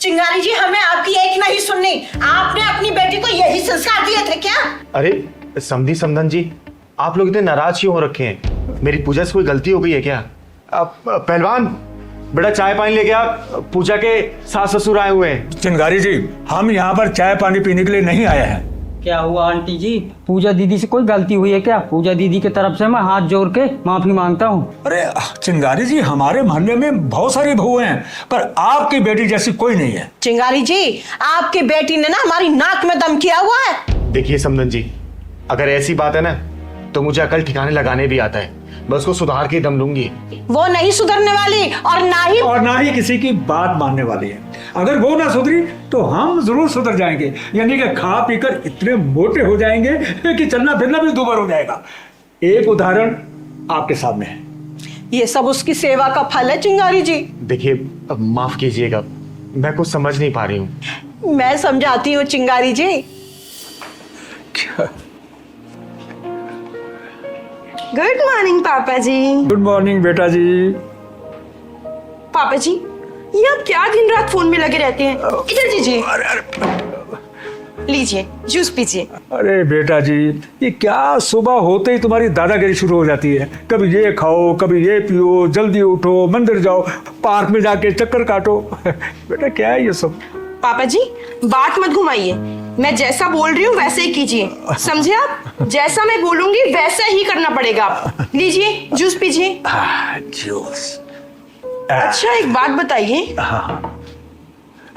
चिंगारी जी, हमें आपकी एक नहीं सुननी। आपने अपनी बेटी को यही संस्कार दिए थे क्या? अरे समधी समधन जी, आप लोग इतने नाराज क्यों हो रखे हैं? मेरी पूजा से कोई गलती हो गई है क्या? पहलवान बेटा चाय पानी लेके आ, पूजा के सास ससुर आए हुए हैं। चिंगारी जी, हम यहाँ पर चाय पानी पीने के लिए नहीं आए हैं। क्या हुआ आंटी जी? पूजा दीदी से कोई गलती हुई है क्या? पूजा दीदी की तरफ से मैं हाथ जोड़ के माफी मांगता हूँ। अरे चिंगारी जी, हमारे मोहल्ले में बहुत सारी बहुएं हैं, पर आपकी बेटी जैसी कोई नहीं है। चिंगारी जी, आपकी बेटी ने ना हमारी नाक में दम किया हुआ है। देखिए समधन जी, अगर ऐसी बात है ना तो मुझे अकल ठिकाने लगाने भी आता है। मैं उसको सुधार के दम लूंगी। वो नहीं सुधरने वाली और ना ही किसी की बात मानने वाली है। अगर वो ना सुधरी तो हम जरूर सुधर जाएंगे, यानी कि खा पीकर इतने मोटे हो जाएंगे कि चलना फिरना भी दूभर हो जाएगा। एक उदाहरण आपके सामने है। ये सब उसकी सेवा का फल है चिंगारी जी। देखिए माफ कीजिएगा, मैं कुछ समझ नहीं पा रही हूँ। मैं समझाती हूँ चिंगारी जी। गुड मॉर्निंग पापा जी। गुड मॉर्निंग बेटा जी। पापा जी, ये आप क्या दिन रात फोन में लगे रहते हैं? इधर दीजिए, लीजिए जूस पीजिए। अरे बेटा जी, ये क्या सुबह होते ही तुम्हारी दादागिरी शुरू हो जाती है। कभी ये खाओ, कभी ये पियो, जल्दी उठो, मंदिर जाओ, पार्क में जाके चक्कर काटो। बेटा क्या है ये सब? पापा जी बात मत घुमाइए, मैं जैसा बोल रही हूँ वैसे ही कीजिए, समझे आप? जैसा मैं बोलूंगी वैसा ही करना पड़ेगा। आप लीजिए जूस पीजिए। जूस। अच्छा एक बात बताइए,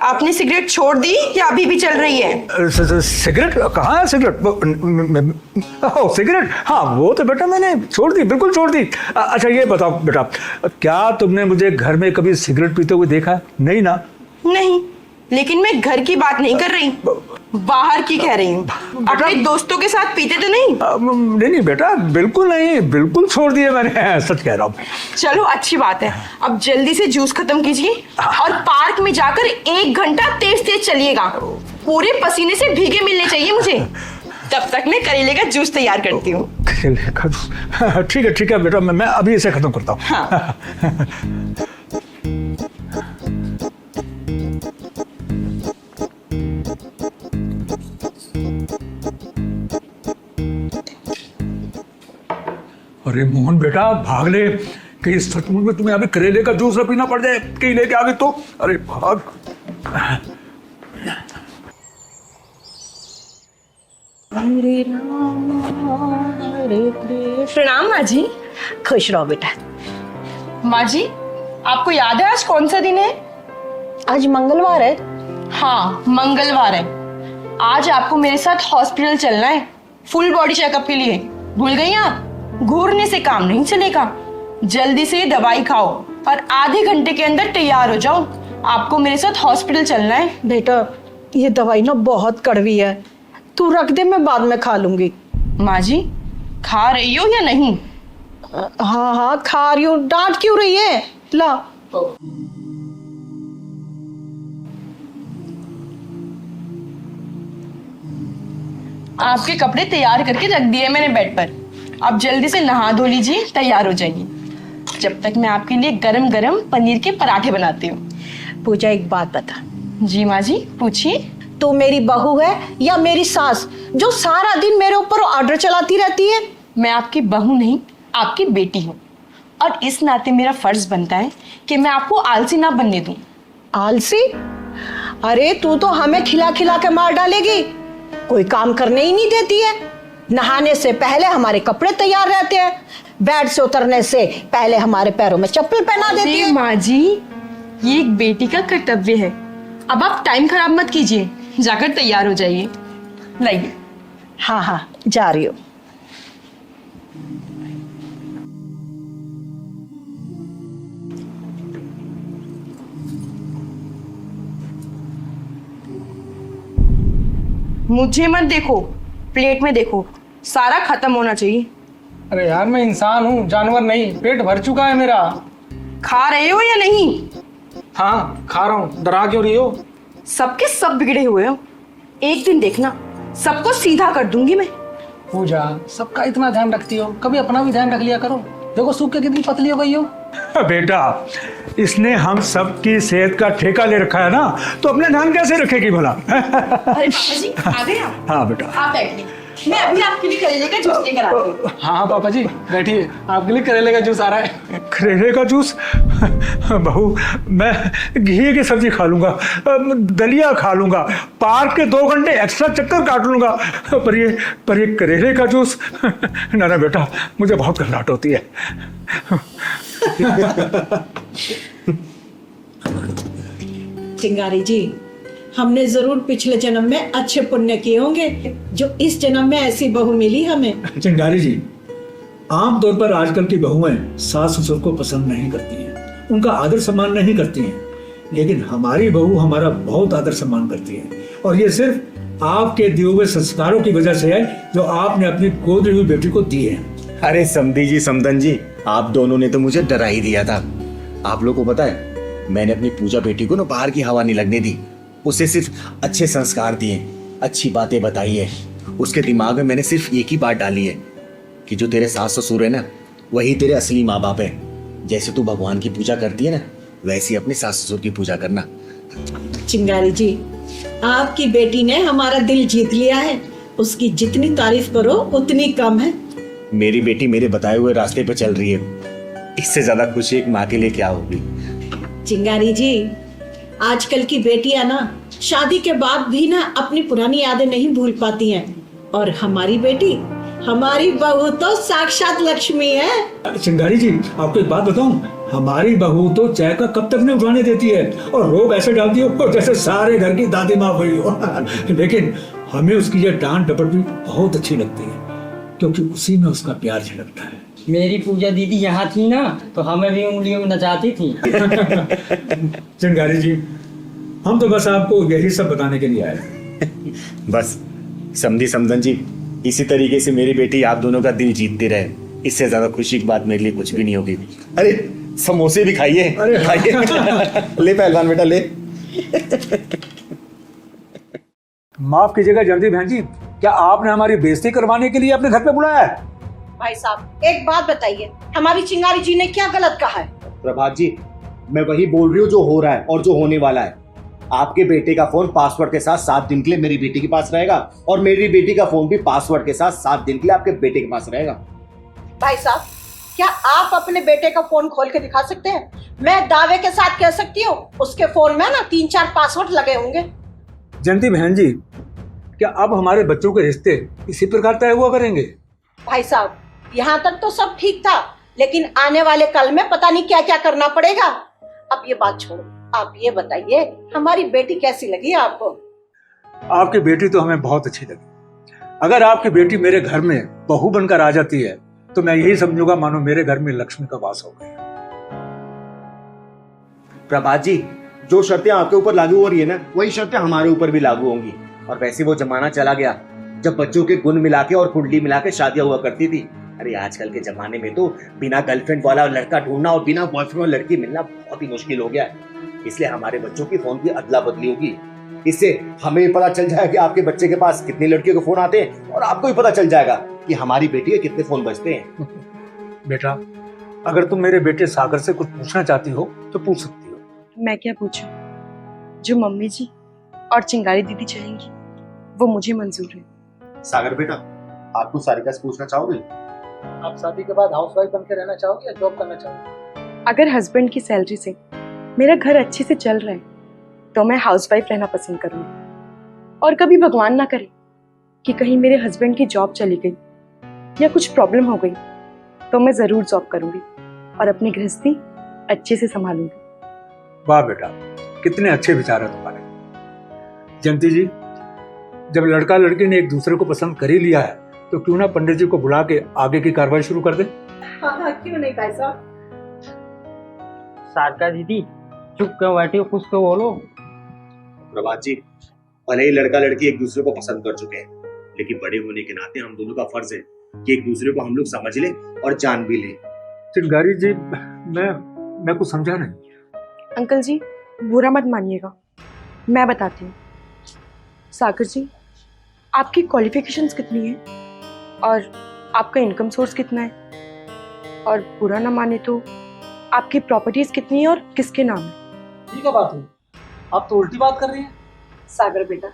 आपने सिगरेट छोड़ दी या अभी भी चल रही है? सिगरेट कहाँ है? सिगरेट, हाँ वो तो बेटा मैंने छोड़ दी, बिल्कुल छोड़ दी। अच्छा ये बताओ बेटा, क्या तुमने मुझे घर में कभी सिगरेट पीते हुए देखा? नहीं ना? नहीं, लेकिन मैं घर की बात नहीं कर रही, बाहर की कह रही हूँ। अपने दोस्तों के साथ पीते तो नहीं? नहीं बेटा, बिल्कुल नहीं, बिल्कुल छोड़ दिए मैंने, सच कह रहा हूँ। चलो अच्छी बात है, अब जल्दी से जूस खत्म कीजिए और पार्क में जाकर 1 घंटा तेज तेज चलिएगा। पूरे पसीने से भीगे मिलने चाहिए मुझे। तब तक मैं करेले का जूस तैयार करती हूँ। ठीक है बेटा, मैं अभी इसे खत्म करता हूँ। हाँ। अरे मोहन बेटा, भाग ले, कहीं सचमुच में तुम्हें अभी करेले का जूस न पीना पड़ जाए, कहीं लेके आ गई तो। अरे भाग। प्रणाम माँ जी। खुश रहो बेटा। माँ जी, आपको याद है आज कौन सा दिन है? आज मंगलवार है। हाँ मंगलवार है। आज आपको मेरे साथ हॉस्पिटल चलना है, फुल बॉडी चेकअप के लिए। भूल गई आप? घूरने से काम नहीं चलेगा, जल्दी से दवाई खाओ और आधे घंटे के अंदर तैयार हो जाओ। आपको मेरे साथ हॉस्पिटल चलना है। बेटा ये दवाई ना बहुत कड़वी है, तू रख दे, मैं बाद में खा लूंगी। माँ जी खा रही हो या नहीं? हाँ खा रही हूँ। डांट क्यों रही है? ला। आपके कपड़े तैयार करके रख दिए मैंने बेड पर। आप जल्दी से नहा धो लीजिए, तैयार हो जाइए। जब तक मैं आपके लिए गरम गरम पनीर के पराठे बनाती हूँ। पूजा एक बात बता। जी माँ जी पूछिए। तू मेरी बहू है या मेरी सास जो सारा दिन मेरे ऊपर ऑर्डर चलाती रहती है? मैं आपकी बहू नहीं, आपकी बेटी हूँ, और इस नाते मेरा फर्ज बनता है कि मैं आपको आलसी ना बनने दूं। आलसी? अरे तू तो हमें खिला खिला के मार डालेगी। कोई काम करने ही नहीं देती है। नहाने से पहले हमारे कपड़े तैयार रहते हैं, बेड से उतरने से पहले हमारे पैरों में चप्पल पहना देती है। माँ जी ये एक बेटी का कर्तव्य है। अब आप टाइम खराब मत कीजिए, जाकर तैयार हो जाइए। लाइए। हाँ जा रही हूँ। मुझे मत देखो, प्लेट में देखो, सारा खत्म होना चाहिए। अरे यार मैं इंसान हूँ, जानवर नहीं। पेट भर चुका है मेरा। खा रहे हो या नहीं? हाँ खा रहा हूँ। डरा क्यों रही हो? सबके सब बिगड़े हुए हो, एक दिन देखना सबको सीधा कर दूंगी मैं। पूजा सबका इतना ध्यान रखती हो, कभी अपना भी ध्यान रख लिया करो। देखो सूख के कितनी पतली हो गई हो। बेटा, इसने हम सब की सेहत का ठेका ले रखा है ना, तो अपने ध्यान कैसे रखेगी भला? अरे पापा जी आ गए आप? हाँ बेटा। आप बैठिए, मैं अभी आपके लिए करेले का जूस लेकर आती हूँ। हाँ पापा जी बैठिए, आपके लिए करेले का जूस आ रहा है। करेले का जूस? बहू, मैं घी की सब्जी खा लूंगा, दलिया खा लूंगा, पार्क के 2 घंटे एक्स्ट्रा चक्कर काट लूंगा, पर ये करेले का जूस? ना बेटा, मुझे बहुत घबराहट होती है। चिंगारी जी, हमने जरूर पिछले जन्म में अच्छे पुण्य किए होंगे जो इस जन्म में ऐसी बहू मिली हमें। चिंगारी जी, आमतौर पर आजकल की बहुएं सास ससुर को पसंद नहीं करती हैं, उनका आदर सम्मान नहीं करती हैं, लेकिन हमारी बहू हमारा बहुत आदर सम्मान करती है, और ये सिर्फ आपके दिए हुए संस्कारों की वजह से है जो आपने अपनी गोद हुई बेटी को दिए हैं। अरे समधी जी, समधन जी, आप दोनों ने तो मुझे डरा ही दिया था। आप लोग को पता है, मैंने अपनी पूजा बेटी को ना बाहर की हवा नहीं लगने दी, उसे सिर्फ अच्छे संस्कार दिए, अच्छी बातें बताई है। उसके दिमाग में मैंने सिर्फ एक ही बात डाली है कि जो तेरे सास ससुर है ना, वही तेरे असली माँ बाप है। जैसे तू भगवान की पूजा करती है ना, वैसे ही अपने सास ससुर की पूजा करना। चिंगारी जी, आपकी बेटी ने हमारा दिल जीत लिया है, उसकी जितनी तारीफ करो उतनी कम है। मेरी बेटी मेरे बताए हुए रास्ते पर चल रही है, इससे ज्यादा खुशी एक माँ के लिए क्या होगी। चिंगारी जी, आजकल की बेटियां ना शादी के बाद भी ना अपनी पुरानी यादें नहीं भूल पाती हैं, और हमारी बेटी, हमारी बहू तो साक्षात लक्ष्मी है। चिंगारी जी, आपको एक बात बताऊं, हमारी बहू तो चाय का कप तक नहीं उठाने देती है, और रोब ऐसे डालती हो जैसे सारे घर की दादी माँ हुई हो। लेकिन हमें उसकी ये डांट डपट भी बहुत अच्छी लगती है, क्योंकि उसी में उसका प्यार झलकता है। मेरी पूजा दीदी यहाँ थी ना, तो हमें भी उंगलियों में नचाती थी। चिंगारी जी, हम तो बस आपको यही सब बताने के लिए आए। बस समधी समधन जी, इसी तरीके से मेरी बेटी आप दोनों का दिल जीतती रहे, इससे ज्यादा खुशी की बात मेरे लिए कुछ भी नहीं होगी। अरे समोसे भी खाइए, अरे खाइए। ले पहलवान बेटा, ले। माफ कीजिएगा जल्दी बहन जी, क्या आपने हमारी बेइज्जती करवाने के लिए अपने घर पे बुलाया है? भाई साहब, एक बात बताइए, हमारी चिंगारी जी ने क्या गलत कहा है? प्रभात जी, मैं वही बोल रही हूँ जो हो रहा है और जो होने वाला है। आपके बेटे का फोन पासवर्ड के साथ 7 दिन के लिए मेरी बेटी के पास रहेगा, और मेरी बेटी का फोन भी पासवर्ड के साथ 7 दिन के लिए आपके बेटे के पास रहेगा। भाई साहब, क्या आप अपने बेटे का फोन खोल के दिखा सकते हैं? मैं दावे के साथ कह सकती हूँ, उसके फोन में ना 3-4 पासवर्ड लगे होंगे। जयंती बहन जी, क्या अब हमारे बच्चों के रिश्ते इसी प्रकार तय हुआ करेंगे? भाई साहब, यहाँ तक तो सब ठीक था, लेकिन आने वाले कल में पता नहीं क्या क्या करना पड़ेगा। अब ये बात छोड़ो, आप ये बताइए, हमारी बेटी कैसी लगी आपको? आपकी बेटी तो हमें बहुत अच्छी लगी। अगर आपकी बेटी मेरे घर में बहू बनकर आ जाती है, तो मैं यही समझूंगा मानो मेरे घर में लक्ष्मी का वास हो गया। प्रभात जी, जो शर्तें आपके ऊपर लागू हो रही है ना, वही शर्तें हमारे ऊपर भी लागू होंगी। और वैसे वो जमाना चला गया जब बच्चों के गुण मिला के और कुंडली मिला के शादियां हुआ करती थी। अरे आजकल के जमाने में तो बिना गर्लफ्रेंड वाला लड़का ढूंढना और बिना बॉयफ्रेंड वाली लड़की मिलना बहुत ही मुश्किल हो गया है। इसलिए हमारे बच्चों की फोन की अदला बदली होगी। इससे हमें पता चल जाएगा कि आपके बच्चे के पास कितनी लड़कियों के फोन आते हैं, और आपको भी पता चल जाएगा कि हमारी बेटी के कितने फोन बजते हैं। बेटा, अगर तुम मेरे बेटे सागर से कुछ पूछना चाहती हो तो पूछ सकती हो। मैं क्या पूछूं? जो मम्मी जी और चिंगारी दीदी चाहेंगी वो मुझे मंजूर है। सागर बेटा, आपको सारिका से पूछना चाहोगे? आप शादी के बाद हाउसवाइफ बन के रहना चाहोगे या जॉब करना चाहोगे? अगर हस्बैंड की सैलरी से मेरा घर अच्छे से चल रहा है तो मैं हाउसवाइफ रहना पसंद करूंगी। और कभी भगवान ना करे कि कहीं मेरे हस्बैंड की जॉब चली गई या कुछ प्रॉब्लम हो गई, तो मैं जरूर जॉब करूंगी और अपनी गृहस्थी अच्छे से संभालूंगी। वाह बेटा, कितने अच्छे विचार है तुम्हारे। जयंती जी, जब लड़का लड़की ने एक दूसरे को पसंद कर ही लिया है, तो क्यों ना पंडित जी को बुला के आगे की कार्रवाई शुरू कर दे? हाँ, क्यों नहीं भाई साहब। सारका दीदी, चुप क्यों बैठी हो, कुछ तो बोलो। प्रभात जी, भले ही लड़का लड़की एक दूसरे को पसंद कर चुके हैं, लेकिन बड़े होने के नाते हम दोनों का फर्ज है कि एक दूसरे को हम लोग समझ लें और जान भी लें। चिंगारी जी, मैं कुछ समझा नहीं। अंकल जी, बुरा मत मानिएगा, मैं बताती हूँ। सागर जी, आपकी क्वालिफिकेशंस कितनी है और आपका इनकम सोर्स कितना है? और बुरा ना माने तो आपकी प्रॉपर्टीज कितनी है और किसके नाम है? ठीक है बात हुई, आप तो उल्टी बात कर रही हैं। सागर बेटा,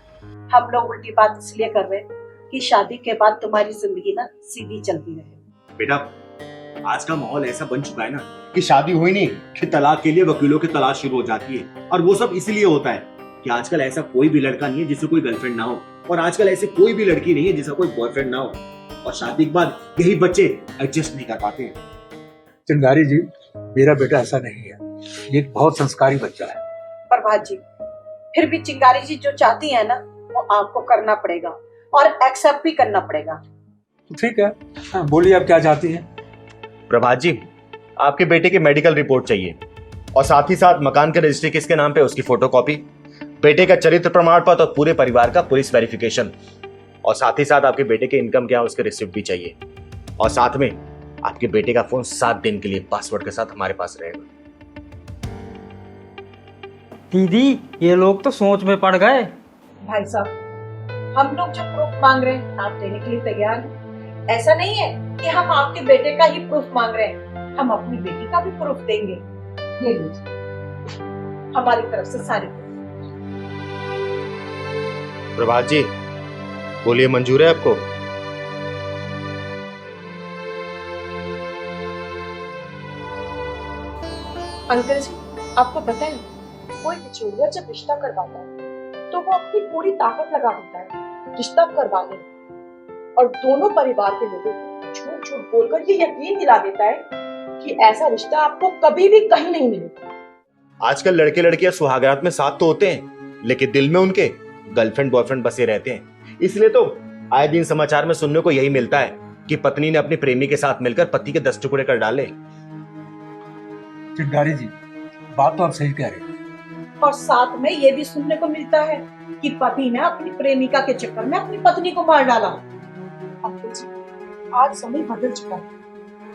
हम लोग उल्टी बात इसलिए कर रहे हैं कि शादी के बाद तुम्हारी जिंदगी ना सीधी चलती रहे। बेटा, आज का माहौल ऐसा बन चुका है ना कि शादी हुई नहीं कि तलाक के लिए वकीलों की तलाश शुरू हो जाती है। और वो सब इसलिए होता है कि आजकल ऐसा कोई भी लड़का नहीं है जिससे कोई गर्लफ्रेंड ना हो, और आजकल ऐसे कोई भी लड़की नहीं है जिसका कोई बॉयफ्रेंड ना हो, और शादी के बाद यही बच्चे एडजस्ट नहीं कर पाते हैं। चिंगारी जी, मेरा बेटा ऐसा नहीं है, ये एक बहुत संस्कारी बच्चा है। प्रभात जी, फिर भी चिंगारी जी जो चाहती है ना वो आपको करना पड़ेगा और एक्सेप्ट भी करना पड़ेगा। तो ठीक है, हाँ, बोलिए आप क्या चाहती हैं? प्रभात जी, आपके बेटे की मेडिकल रिपोर्ट चाहिए, और साथ ही साथ मकान के रजिस्ट्री किसके नाम पे उसकी फोटोकॉपी, बेटे का चरित्र प्रमाण पत्र और पूरे परिवार का पुलिस वेरिफिकेशन, और साथ ही साथ आपके बेटे के इनकम क्या है उसके रिसिप्ट भी चाहिए, और साथ में आपके बेटे का फोन 7 दिन के लिए पासवर्ड के साथ हमारे पास रहेगा। दीदी, ये लोग तो सोच में पड़ गए। भाई साहब, हम लोग जो प्रूफ मांग रहे हैं आप देने के लिए तैयार हैं। ऐसा नहीं है कि हम आपके बेटे का ही प्रूफ मांग रहे हैं, हम अपनी बेटी का भी प्रूफ देंगे। ये लीजिए, हमारी तरफ से सारे proof। प्रभात जी, बोलिए, मंजूर है आपको? अंकल जी, आपको पता है कोई बिचौलिया जब रिश्ता करवाता है तो वो अपनी पूरी ताकत लगा देता है रिश्ता करवाने में, और दोनों परिवार के लोगों को झूठ झूठ बोलकर ये यकीन दिला देता है कि ऐसा रिश्ता आपको कभी भी कहीं नहीं मिलेगा। आजकल लड़के लड़कियां सुहागरात में साथ तो होते हैं, लेकिन दिल में उनके गर्लफ्रेंड बॉयफ्रेंड बसे रहते हैं। इसलिए तो आए दिन समाचार में सुनने को यही मिलता है कि पत्नी ने अपने प्रेमी के साथ मिलकर पति के 10 टुकड़े कर डाले। चिंगारी जी, बात तो आप सही कह रहे हैं। और साथ में ये भी सुनने को मिलता है कि पति ने अपनी प्रेमिका के चक्कर में अपनी पत्नी को मार डाला। अंकल जी, आज समय बदल चुका है,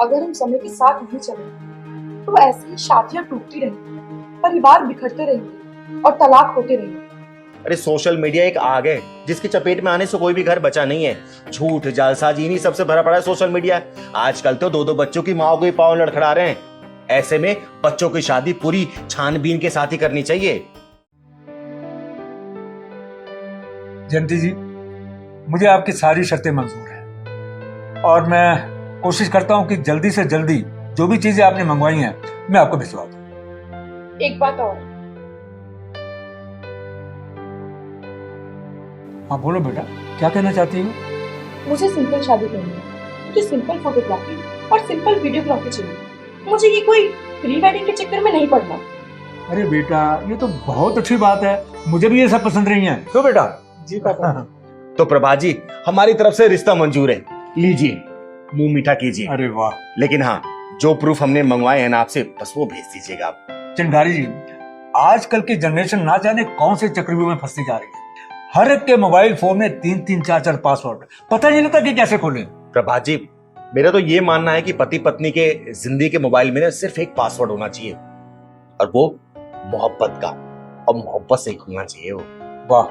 अगर हम समय के साथ नहीं चले तो ऐसी ही शादियां टूटती रहेंगी, परिवार बिखरते रहेंगे और तलाक होते रहेंगे। अरे सोशल मीडिया एक आग है जिसकी चपेट में आने से कोई भी घर बचा नहीं है। झूठ, जालसाजी, इन्हीं सबसे भरा पड़ा है सोशल मीडिया। आजकल तो 2-2 बच्चों की माओ को ही पांव लड़खड़ा रहे हैं। ऐसे में बच्चों की शादी पूरी छानबीन के साथ ही करनी चाहिए। जयंती जी, मुझे आपकी सारी शर्तें मंजूर हैं, और मैं कोशिश करता हूं कि जल्दी से जल्दी जो भी चीजें आपने मंगवाई हैं मैं आपको भिजवा दूं। एक बात और, हाँ बोलो बेटा, क्या कहना चाहती हो? मुझे सिंपल शादी करनी है, मुझे सिंपल फोटोग्राफी और सिंपल वीडियोग्राफी चाहिए। मुझे ये कोई प्री वेडिंग के चक्कर में नहीं पड़ना। अरे बेटा, ये तो बहुत अच्छी बात है, मुझे भी ये सब पसंद नहीं है। तो बेटा जी पापा। तो प्रभात जी, हमारी तरफ से रिश्ता मंजूर है, लीजिए, मुंह मीठा कीजिए। अरे वाह। लेकिन हाँ, जो प्रूफ हमने मंगवाए हैं ना आपसे, बस वो भेज दीजिएगा आप। चिंगारी जी, आजकल की जनरेशन ना जाने कौन से चक्रव्यूह में फंसती जा रही है। हर एक के मोबाइल फोन में 3-3, 4-4 पासवर्ड, पता नहीं लगता कि कैसे खोलें। प्रभात जी, मेरा तो ये मानना है कि पति पत्नी के जिंदगी के मोबाइल में सिर्फ एक पासवर्ड होना चाहिए, और वो मोहब्बत का, और मोहब्बत से खुलना चाहिए वो। वाह,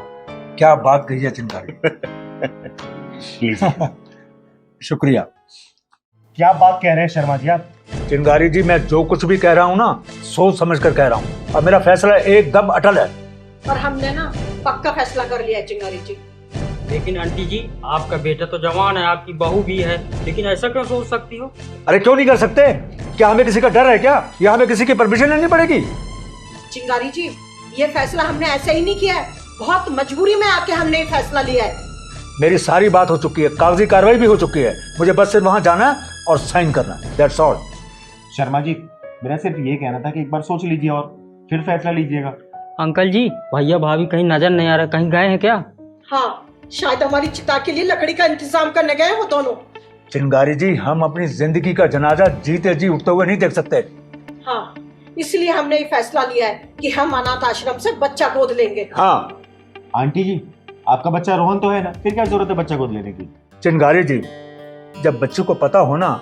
क्या बात कही है चिंगारी। शुक्रिया। क्या बात कह रहे हैं शर्मा जी आप? चिंगारी जी, मैं जो कुछ भी कह रहा हूँ ना, सोच समझ कर कह रहा हूँ, और मेरा फैसला एकदम अटल है। और हमने ना पक्का फैसला कर लिया है चिंगारी जी। लेकिन आंटी जी, आपका बेटा तो जवान है, आपकी बहू भी है, लेकिन ऐसा क्यों सोच सकती हो? अरे क्यों नहीं कर सकते? क्या हमें किसी का डर है क्या, या हमें किसी की परमिशन लेनी पड़ेगी? चिंगारी जी, ये फैसला हमने ऐसे ही नहीं किया है, बहुत मजबूरी में आके हमने ये फैसला लिया है। मेरी सारी बात हो चुकी है, कागजी कार्रवाई भी हो चुकी है, मुझे बस सिर्फ वहां जाना है और साइन करना है, दैट्स ऑल। शर्मा जी, मेरा सिर्फ ये कहना था कि एक बार सोच लीजिए और फिर फैसला लीजिएगा। अंकल जी, भैया भाभी कहीं नजर नहीं आ रहा, कहीं गए हैं क्या? हाँ, शायद हमारी चिता के लिए लकड़ी का इंतजाम करने गए हो दोनों। चिंगारी जी, हम अपनी जिंदगी का जनाजा जीते जी उठते हुए नहीं देख सकते। हाँ, इसलिए हमने ये फैसला लिया है कि हम अनाथ आश्रम से बच्चा गोद लेंगे। हाँ आंटी जी, आपका बच्चा रोहन तो है ना, फिर क्या जरूरत है बच्चा गोद लेने की? चिंगारी जी, जब बच्चे को पता हो ना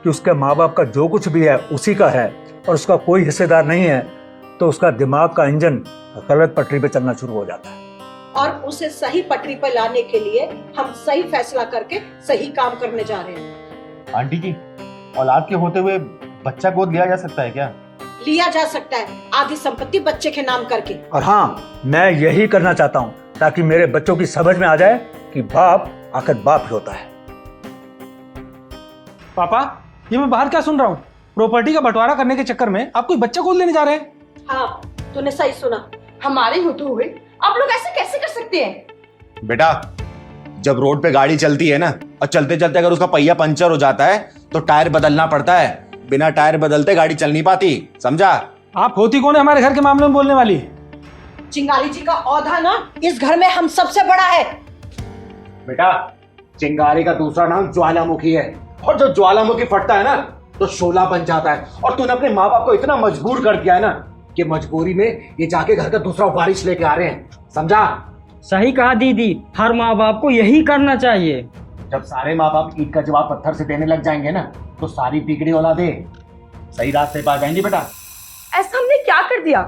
कि उसके माँ बाप का जो कुछ भी है उसी का है और उसका कोई हिस्सेदार नहीं है, तो उसका दिमाग का इंजन गलत पटरी पे चलना शुरू हो जाता है। और उसे सही पटरी पर लाने के लिए हम सही फैसला करके सही काम करने जा रहे हैं। आंटी जी, औलाद के होते हुए बच्चा गोद लिया जा सकता है क्या? लिया जा सकता है, आधी संपत्ति बच्चे के नाम करके। और हाँ, मैं यही करना चाहता हूँ ताकि मेरे बच्चों की समझ में आ जाए कि बाप आखिर बाप ही होता है। पापा, ये मैं बाहर क्या सुन रहा हूँ? प्रॉपर्टी का बंटवारा करने के चक्कर में आप कोई बच्चा गोद लेने जा रहे हैं? हाँ, तूने सही सुना। हमारे होते हुए आप लोग ऐसे कैसे कर सकते हैं? बेटा, जब रोड पे गाड़ी चलती है ना और चलते चलते अगर उसका पहिया पंचर हो जाता है तो टायर बदलना पड़ता है। बिना टायर बदलते गाड़ी चल नहीं पाती, समझा? आप होती कौन है हमारे घर के मामले में बोलने वाली? चिंगारी जी का औधा ना इस घर में हम सबसे बड़ा है। बेटा, चिंगारी का दूसरा नाम ज्वालामुखी है, और जब ज्वालामुखी फटता है ना तो शोला बन जाता है। और तूने अपने माँ बाप को इतना मजबूर कर दिया है ना कि मजबूरी में ये जाके घर का दूसरा बारिश लेके आ रहे हैं, समझा? सही कहा दीदी, हर माँ बाप को यही करना चाहिए। जब सारे माँ बाप ईद का जवाब पत्थर से देने लग जाएंगे ना तो सारी बिगड़ी औलादे सही रास्ते पर आ जाएंगी। बेटा, ऐसा हमने क्या कर दिया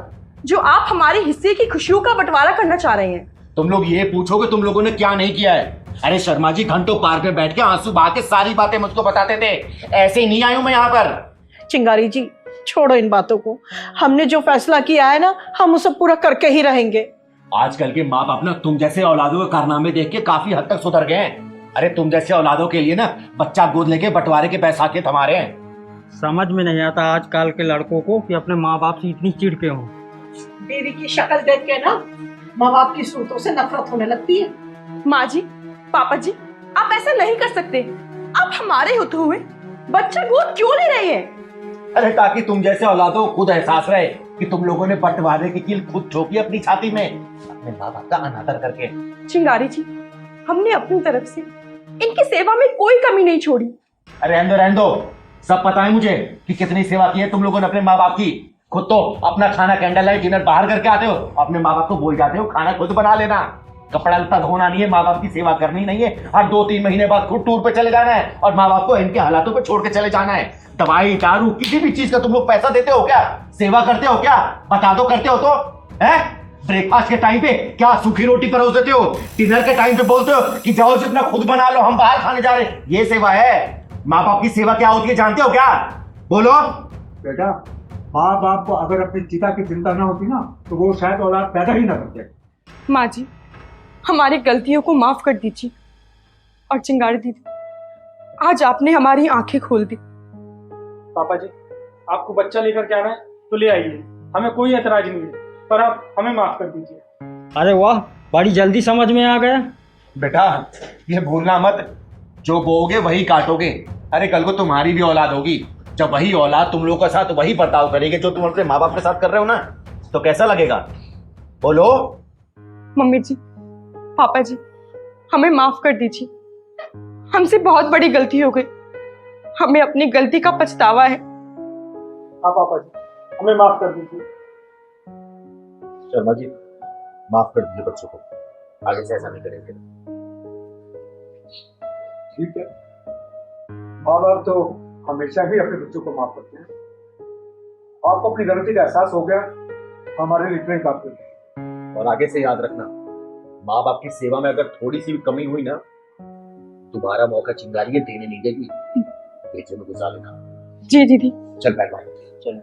जो आप हमारे हिस्से की खुशियों का बंटवारा करना चाह रहे हैं? तुम लोग ये पूछोगे तुम लोगों ने क्या नहीं किया है? अरे शर्मा जी घंटों पार्क में बैठ के आंसू बहा के सारी बातें मुझको बताते थे। ऐसे ही नहीं आया हूं मैं यहाँ पर। चिंगारी जी, छोड़ो इन बातों को। हमने जो फैसला किया है ना, हम उसे पूरा करके ही रहेंगे। आजकल के माँ बाप ना तुम जैसे औलादों के कारनामे देख के काफी हद तक सुधर गए हैं। अरे तुम जैसे औलादों के लिए ना बच्चा गोद लेके बंटवारे के पैसा के थमा रहे हैं। समझ में नहीं आता आजकल के लड़कों को कि अपने माँ बाप से इतनी चिढ़ के हों। बीवी की शक्ल देख के ना माँ बाप की सूरतों से नफरत होने लगती है। माँ जी, पापा जी, आप ऐसा नहीं कर सकते। आप हमारे होते हुए बच्चा गोद क्यों ले रहे हैं? अरे ताकि तुम जैसे औलादों को खुद एहसास रहे कि तुम लोगों ने बंटवारे की कील खुद ठोकी अपनी छाती में, अपने माँ बाप का अनादर करके। चिंगारी जी, हमने अपनी तरफ से इनकी सेवा में कोई कमी नहीं छोड़ी। अरे रहने दो, सब पता है मुझे कि कितनी सेवा की है तुम लोगों ने अपने माँ बाप की। खुद तो अपना खाना कैंडल लाइट डिनर बाहर करके आते हो, अपने माँ बाप को बोल जाते हो खाना खुद बना लेना। कपड़ा लत्ता धोना नहीं है, माँ बाप की सेवा करनी नहीं है। हर 2-3 महीने बाद खुद टूर पे चले जाना है और माँ बाप को इनके हालातों पे छोड़ के चले जाना है। दवाई दारू किसी भी चीज का तुम लोग पैसा देते हो क्या? सेवा करते हो क्या? बता दो, करते हो तो है? ब्रेकफास्ट के टाइम पे क्या सूखी रोटी परोस देते हो? डिनर के टाइम पे बोलते हो कि जाओ जितना खुद बना लो, हम बाहर खाने जा रहे हैं। ये सेवा है? माँ बाप की सेवा क्या होती है जानते हो क्या? बोलो। बेटा, माँ बाप को अगर अपनी चिता की चिंता ना होती ना तो वो शायद औलाद पैदा ही ना करते। माँ जी, हमारी गलतियों को माफ कर दीजिए। और चिंगारी दीदी, आज आपने हमारी आंखें खोल दी। पापा जी, आपको बच्चा लेकर के आना है तो ले आइए, हमें कोई एतराज नहीं है, पर आप हमें माफ कर दीजिए। अरे वाह, बड़ी जल्दी समझ में आ गया। बेटा, ये भूलना मत, जो बोओगे वही काटोगे। अरे कल को तुम्हारी भी औलाद होगी, जब वही औलाद तुम लोगों के साथ वही बर्ताव करेगी जो तुम अपने माँ बाप के साथ कर रहे हो ना, तो कैसा लगेगा? बोलो। मम्मी जी, पापा जी, हमें माफ कर दीजिए। हमसे बहुत बड़ी गलती हो गई, हमें अपनी गलती का पछतावा है। हाँ पापा जी, हमें माफ कर दीजिए। शर्मा जी, माफ कर दीजिए बच्चों को, आगे से ऐसा नहीं करेंगे। ठीक है, माँ बाप तो हमेशा ही अपने बच्चों को माफ करते हैं। आपको अपनी गलती का एहसास हो गया, हमारे लिए इतना ही काफी है। और आगे से याद रखना, माँ बाप की सेवा में अगर थोड़ी सी भी कमी हुई ना, दोबारा मौका चिंगारी ये देने नहीं देगी, बेचे में गुजार लेना। जी दीदी। चल पहलवान, चल।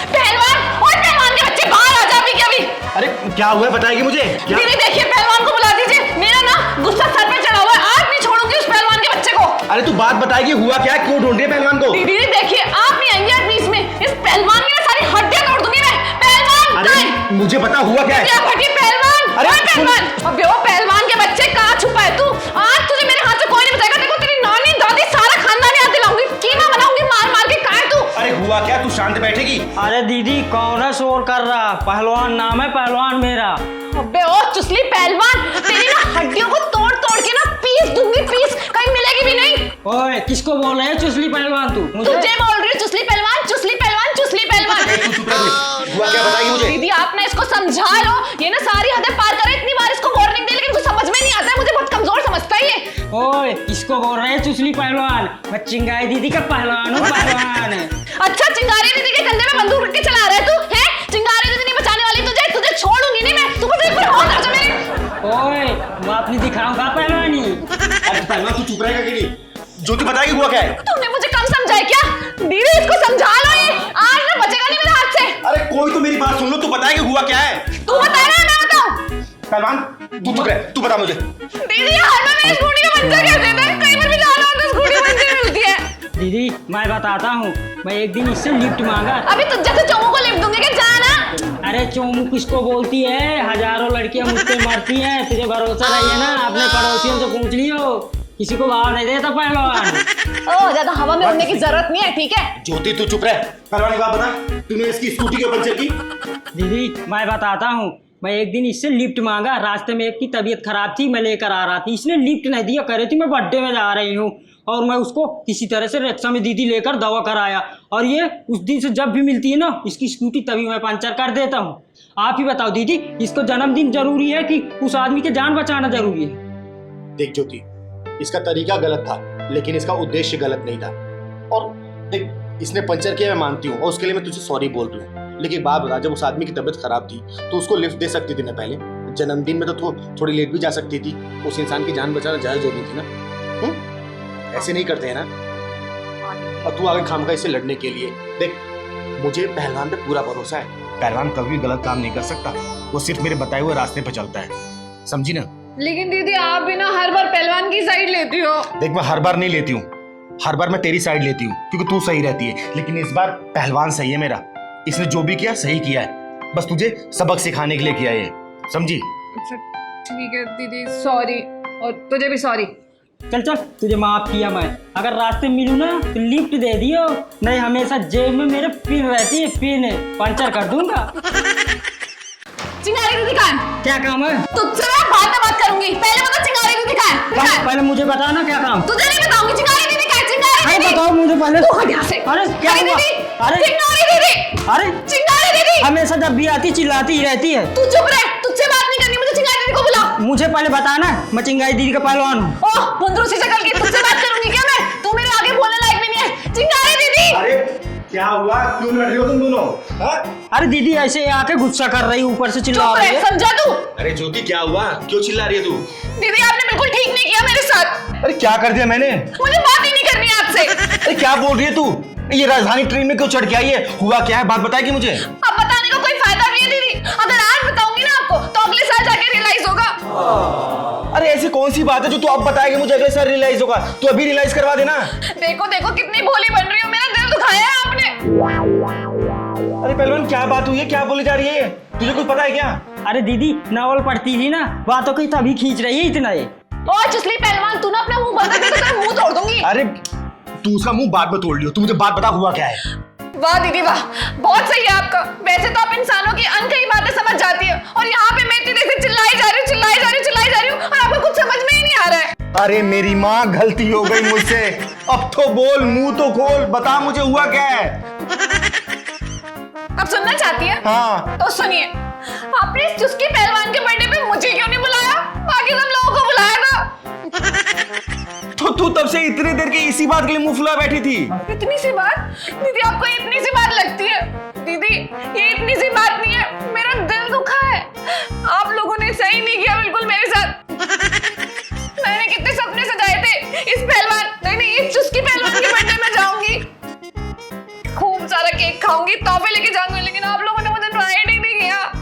पहलवान के बच्चे बाहर आ जा अभी के अभी। अरे क्या हुआ बताएगी मुझे? क्या? दीदी देखिए, पहलवान को बुला दीजिए। मेरा ना गुस्सा सर पे चढ़ा हुआ है, आज नहीं छोड़ूंगी उस पहलवान के बच्चे को। अरे तू बात बताएगी, हुआ क्या? क्यों ढूंढ रही है पहलवान को? दीदी देखिए, आप नहीं आएंगे आज बीच में, इस पहलवान की ना सारी हड्डियां तोड़ दूंगी मैं। पहलवान अरे मुझे पता हुआ क्या है? पहलवान, अरे पहलवान, अबे वो पहलवान के बच्चे कहाँ छुपा है तू? आज तुझे मेरे हाथ से कोई नहीं बताएगा। देखो तेरी नानी दादी सारा खानदान याद दिलाऊंगी, कीमा बनाऊंगी मार मार के। काट तू। अरे हुआ क्या? तू शांत बैठेगी? अरे दीदी, कौन है शोर कर रहा? पहलवान नाम है, पहलवान मेरा। अबे ओ चुसली पहलवान, तेरी ना हड्डियों को तोड़ तोड़ के ना पीस दूंगी, पीस कहीं मिलेगी भी नहीं। ओए, किसको बोल रहे हैं चुसली पहलवान तू? मुझे तुझे बोल रही हूँ चुसली पहलवान, चुसली पहलवान, चुसली पहलवान। हुआ क्या बताएगी मुझे? दीदी आप ना इसको समझा लो, ये ना सारी हदें पार करे। इतनी बार इसको वार्निंग दे लेकिन कुछ समझ में नहीं आता है, मुझे बहुत कमजोर समझता है ये। ओए, किसको बोल रहे हैं चुसली पहलवान? मैं चिंगारी दीदी का पहलवान हूँ, पहलवान। अच्छा, चिंगारी दीदी के कंधे में बंदूक रख के चला रहा है तू? है चिंगारी दीदी नहीं बचाने वाली तुझे, तुझे छोड़ूंगी नहीं मैं। तू मुझे एक बार और आ जा मेरे। ओए, मैं अपनी दिखाऊंगा पहलवान। चुप रहेगा कि नहीं? ज्योति बताएगी हुआ क्या है? तुमने मुझे कम समझा है क्या? दीदी इसको समझा लो, ये आज ना बचेगा नहीं मेरे हाथ से। अरे कोई तो मेरी बात सुन लो, तू बताएगी हुआ क्या है? तू बता रहा है मैं बताऊं? पहलवान तू चुप रह, तू बता मुझे। दीदी हर बार मेरी स्कूटी का पंचर कर देता है, कहीं पर भी जाना हो तो स्कूटी पंचर मिलती है। दीदी मैं बताता हूँ, मैं एक दिन इससे लिफ्ट मांगा। अभी तुझ जैसे चोमू को लिफ्ट दूंगी क्या? जाना। अरे चोमू किसको बोलती है? हजारों लड़कियां मुझसे मरती हैं, तुझे भरोसा नहीं है ना? अपने पड़ोसियों से पूछ लियो, किसी को भाव नहीं देता पहलवान। ओ ज्यादा हवा में उड़ने की जरूरत नहीं है, ठीक है? ज्योति तू चुप रह। पहलवान एक बात बता, तूने इसकी स्कूटी क्यों पंचर की? दीदी मैं बताता हूँ, मैं एक दिन इससे लिफ्ट मांगा, रास्ते में एक की तबीयत खराब थी, मैं लेकर आ रहा थी, इसने लिफ्ट नहीं दिया, कह रही थी मैं बर्थडे में जा रही हूँ, और मैं उसको किसी तरह से रिक्शा में दीदी लेकर दवा कराया, और ये उस दिन से जब भी मिलती है ना इसकी स्कूटी तभी मैं पंचर कर देता हूँ। आप ही बताओ दीदी, इसको जन्मदिन जरूरी है कि उस आदमी की जान बचाना जरूरी है? देख ज्योति, इसका तरीका गलत था लेकिन इसका उद्देश्य गलत नहीं था। और देख इसने पंचर किया मैं मानती हूँ और उसके लिए मैं तुझे सॉरी बोल रही हूँ, लेकिन बात बता, जब उस आदमी की तबीयत खराब थी तो उसको लिफ्ट दे सकती थी ना पहले? जन्मदिन में तो थोड़ी लेट भी जा सकती थी, उस इंसान की जान बचाना जायज जरूरी थी ना। ऐसे नहीं करते हैं ना। और तू आगे खामखा इससे लड़ने के लिए। देख मुझे पहलवान पे पूरा भरोसा है, पहलवान कभी भी गलत काम नहीं कर सकता, वो सिर्फ मेरे बताए हुए रास्ते पे चलता है, समझी ना? लेकिन दीदी आप भी ना हर बार पहलवान की साइड लेती हो। देख मैं हर बार नहीं लेती हूँ, हर बार मैं तेरी साइड लेती हूँ क्योंकि तू सही रहती है, लेकिन इस बार पहलवान सही है मेरा, इसने जो भी किया सही किया है, बस तुझे सबक सिखाने के लिए किया है, समझी? अच्छा ठीक है दीदी, सॉरी, और तुझे भी सॉरी। चल चल, तुझे माफ किया मैं, अगर रास्ते मिलूँ ना तो लिफ्ट दे दियो, नहीं हमेशा जेब में मेरे पिन रहती है, पिन पंचर कर दूंगा। चिंगारी दीदी कहाँ? क्या काम है? तुझसे मैं बाद में बात करूंगी, पहले बता चिंगारी दीदी कहाँ? पहले मुझे बताओ ना क्या काम? तुझे नहीं बताऊंगी। चिंगारी दीदी कहाँ? चिंगारी अरे दीदी बताओ मुझे पहले। तू हट यहाँ से। अरे क्या हुआ? अरे चिंगारी दीदी, अरे चिंगारी दीदी, हमेशा जब भी आती चिल्लाती ही रहती है। तू चुप रह, तुझसे बात नहीं करनी, मुझे चिंगारी दीदी को बुला। मुझे पहले बताना, मैं चिंगारी दीदी का पहलवान हूँ। ओह बंदरों से शक्ल की, तुझसे बात करूंगी क्या मैं? तू मेरे आगे बोलने लायक भी नहीं है। चिंगारी दीदी अरे क्या हुआ, क्यों लड़ रही हो तुम दोनों? अरे दीदी ऐसे आके गुस्सा कर रही, ऊपर से चिल्ला चुप रही रह, है। समझा तू? अरे ज्योति क्या हुआ, क्यों चिल्ला रही है तू? दीदी आपने बिल्कुल ठीक नहीं किया मेरे साथ, अरे क्या कर दिया मैंने? मुझे बात ही नहीं करनी है आपसे। अरे क्या बोल रही है तू? ये राजधानी ट्रेन में क्यों चढ़ के आई है? हुआ क्या है, बात बताएगी मुझे? अब बताने का कोई फायदा नहीं है दीदी, अगर आज बताऊंगी ना आपको तो अगले साल जाके रियलाइज होगा। अरे ऐसी कौन सी बात है जो तू अब बताएगी मुझे अगले साल रियलाइज होगा? तू अभी रियलाइज करवा देना। देखो देखो कितनी भोली बन रही हो, मेरा दिल दुखाया है आपने। अरे पहलवान क्या बात हुई है, क्या बोली जा रही है? तुझे कुछ पता है क्या? अरे दीदी नावल पढ़ती थी ना, बातों की तभी खींच रही है इतना ये। और चुसली पहलवान, तू ना अपना मुंह बंद कर, तेरा मुंह तोड़ दूंगी। अरे तू उसका मुंह बाद में तोड़ लियो, तू मुझे बात बता हुआ क्या है? वाह दीदी वाह, बहुत सही है आपका। वैसे तो आप इंसानों की अनकही बातें समझ जाती है, और यहाँ पे मैं इतनी देर से चिल्लाई जा रही हूँ, चिल्लाई जा रही हूँ, चिल्लाई जा रही हूँ, और आपको कुछ समझ में ही नहीं आ रहा है। अरे मेरी माँ गलती हो गई मुझसे, अब तो बोल, मुंह तो खोल, बता मुझे हुआ क्या है? आप सुनना चाहती है? हाँ तो सुनिए, आपने इस चुस्की पहलवान के बर्थडे पे मुझे क्यों नहीं बुलाया, बाकी सब लोगों को बुलाया था। तो तू तब से इतनी देर की इसी बात के लिए मुंह फुला बैठी थी? इतनी सी बात? दीदी आपको इतनी सी बात लगती है? दीदी ये इतनी सी बात नहीं है, मेरा दिल दुखा है, आप लोगों ने सही नहीं किया बिल्कुल मेरे साथ। मैंने कितने सपने सजाए थे, इस पहलवान नहीं इस चुस्की पहलवान के बर्थडे में जाऊंगी, खूब सारा केक खाऊंगी, तोहफे लेके जाऊंगी, लेकिन आप लोगों ने मुझे इनवाइट ही नहीं किया।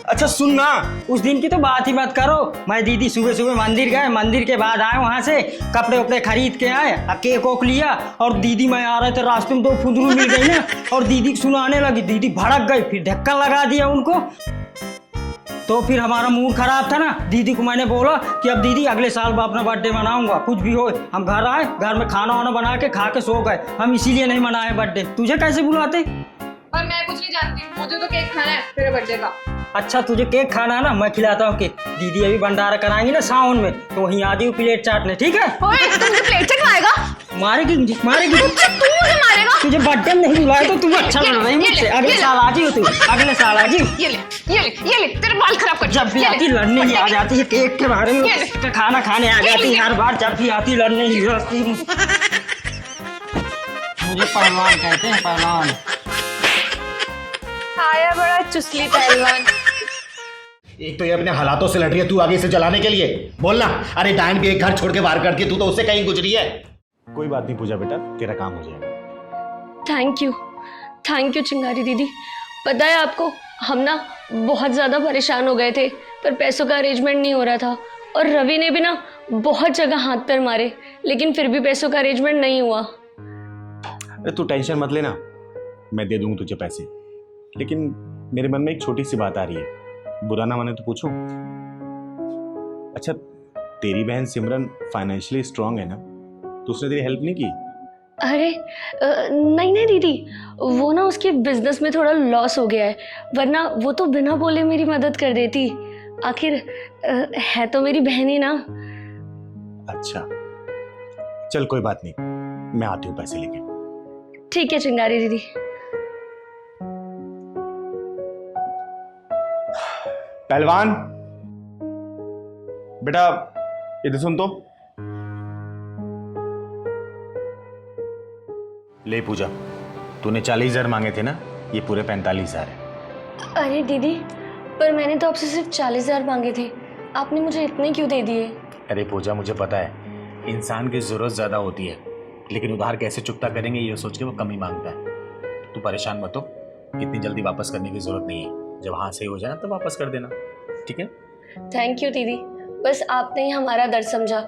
अच्छा सुन ना, उस दिन की तो बात ही मत करो, मैं दीदी सुबह सुबह मंदिर गए, मंदिर के बाद आए, वहां से कपड़े उपड़े खरीद के आए, केक ओक लिया, और दीदी मैं आ रहे थे रास्ते में, दो फुदरू मिल गई ना, और दीदी सुनाने लगी, दीदी भड़क गई, फिर धक्का लगा दिया उनको, तो फिर हमारा मूड खराब था ना, दीदी को मैंने बोला कि अब दीदी अगले साल मैं अपना बर्थडे मनाऊंगा, कुछ भी हो। हम घर आए, घर में खाना वाना बना के खा के सो गए, हम इसीलिए नहीं मनाए बर्थडे। तुझे कैसे बुलाते? और मैं कुछ नहीं जानती, मुझे तो केक खाना है तेरे बर्थडे का। अच्छा तुझे केक खाना है ना, मैं खिलाता हूँ केक। दीदी अभी भंडारा कराएंगी ना सावन में, तो वहीं आ जाओ प्लेट चाटने, ठीक है? ओए तू मुझे प्लेट चटवाएगा? मारेगी मुझे, मारेगी। अच्छा तू मुझे मारेगा? तुझे बर्थडे में नहीं बुलाया तो तू अच्छा लड़ रही मुझसे। अगले साल आ जाइयो तू, अगले साल आ जाइयो। ये ले ये ले ये ले, तेरे बाल खराब कर। जब भी आती लड़ने ही आ जाती है, केक के बारे में खाना खाने आ जाती है हर बार, जब भी आती लड़ने ही आती। मुझे पहलवान कहते हैं, पहलवान। आया बड़ा चुसली पहलवान। एक तो ये अपने हालातों से लड़ रही है, तू आगे इसे जलाने के लिए। बोलना, अरे डायन भी एक घर छोड़ के बाहर करती है, तू तो उससे कहीं गुजरी है। कोई बात नहीं पूजा बेटा, तेरा काम हो जाएगा। थैंक यू चिंगारी दीदी। पता है आपको, हम ना बहुत ज़्यादा परेशान हो गए थे, पर पैसों का अरेंजमेंट नहीं हो रहा था, और रवि ने भी ना बहुत जगह हाथ पैर मारे, लेकिन फिर भी पैसों का अरेंजमेंट नहीं हुआ। अरे तू टेंशन मत लेना, मैं दे दूंगा तुझे पैसे। लेकिन मेरे मन में एक छोटी सी बात आ रही है, बुरा ना माने तो पूछूं? अच्छा, तेरी बहन सिमरन फाइनेंशियली स्ट्रांग है ना, तो उसने तेरी हेल्प नहीं की? अरे नहीं दीदी, वो ना उसके बिजनेस में थोड़ा लॉस हो गया है, वरना वो तो बिना बोले मेरी मदद कर देती। आखिर है तो मेरी बहन ही ना। अच्छा चल कोई बात नहीं, मैं आती हूँ पैसे लेके। ठीक है चिंगारी दीदी। पहलवान बेटा इधर सुन तो। ले पूजा, तूने 40,000 मांगे थे ना, ये पूरे 45,000 है। अरे दीदी, पर मैंने तो आपसे सिर्फ 40,000 मांगे थे, आपने मुझे इतने क्यों दे दिए? अरे पूजा, मुझे पता है इंसान की जरूरत ज्यादा होती है, लेकिन उधार कैसे चुकता करेंगे ये सोच के वो कम ही मांगता है। तू परेशान मत हो, इतनी जल्दी वापस करने की जरूरत नहीं है, जब हाँ सही हो जाए तो वापस कर देना, ठीक है? थैंक यू दीदी, बस आपने ही हमारा दर्द समझा,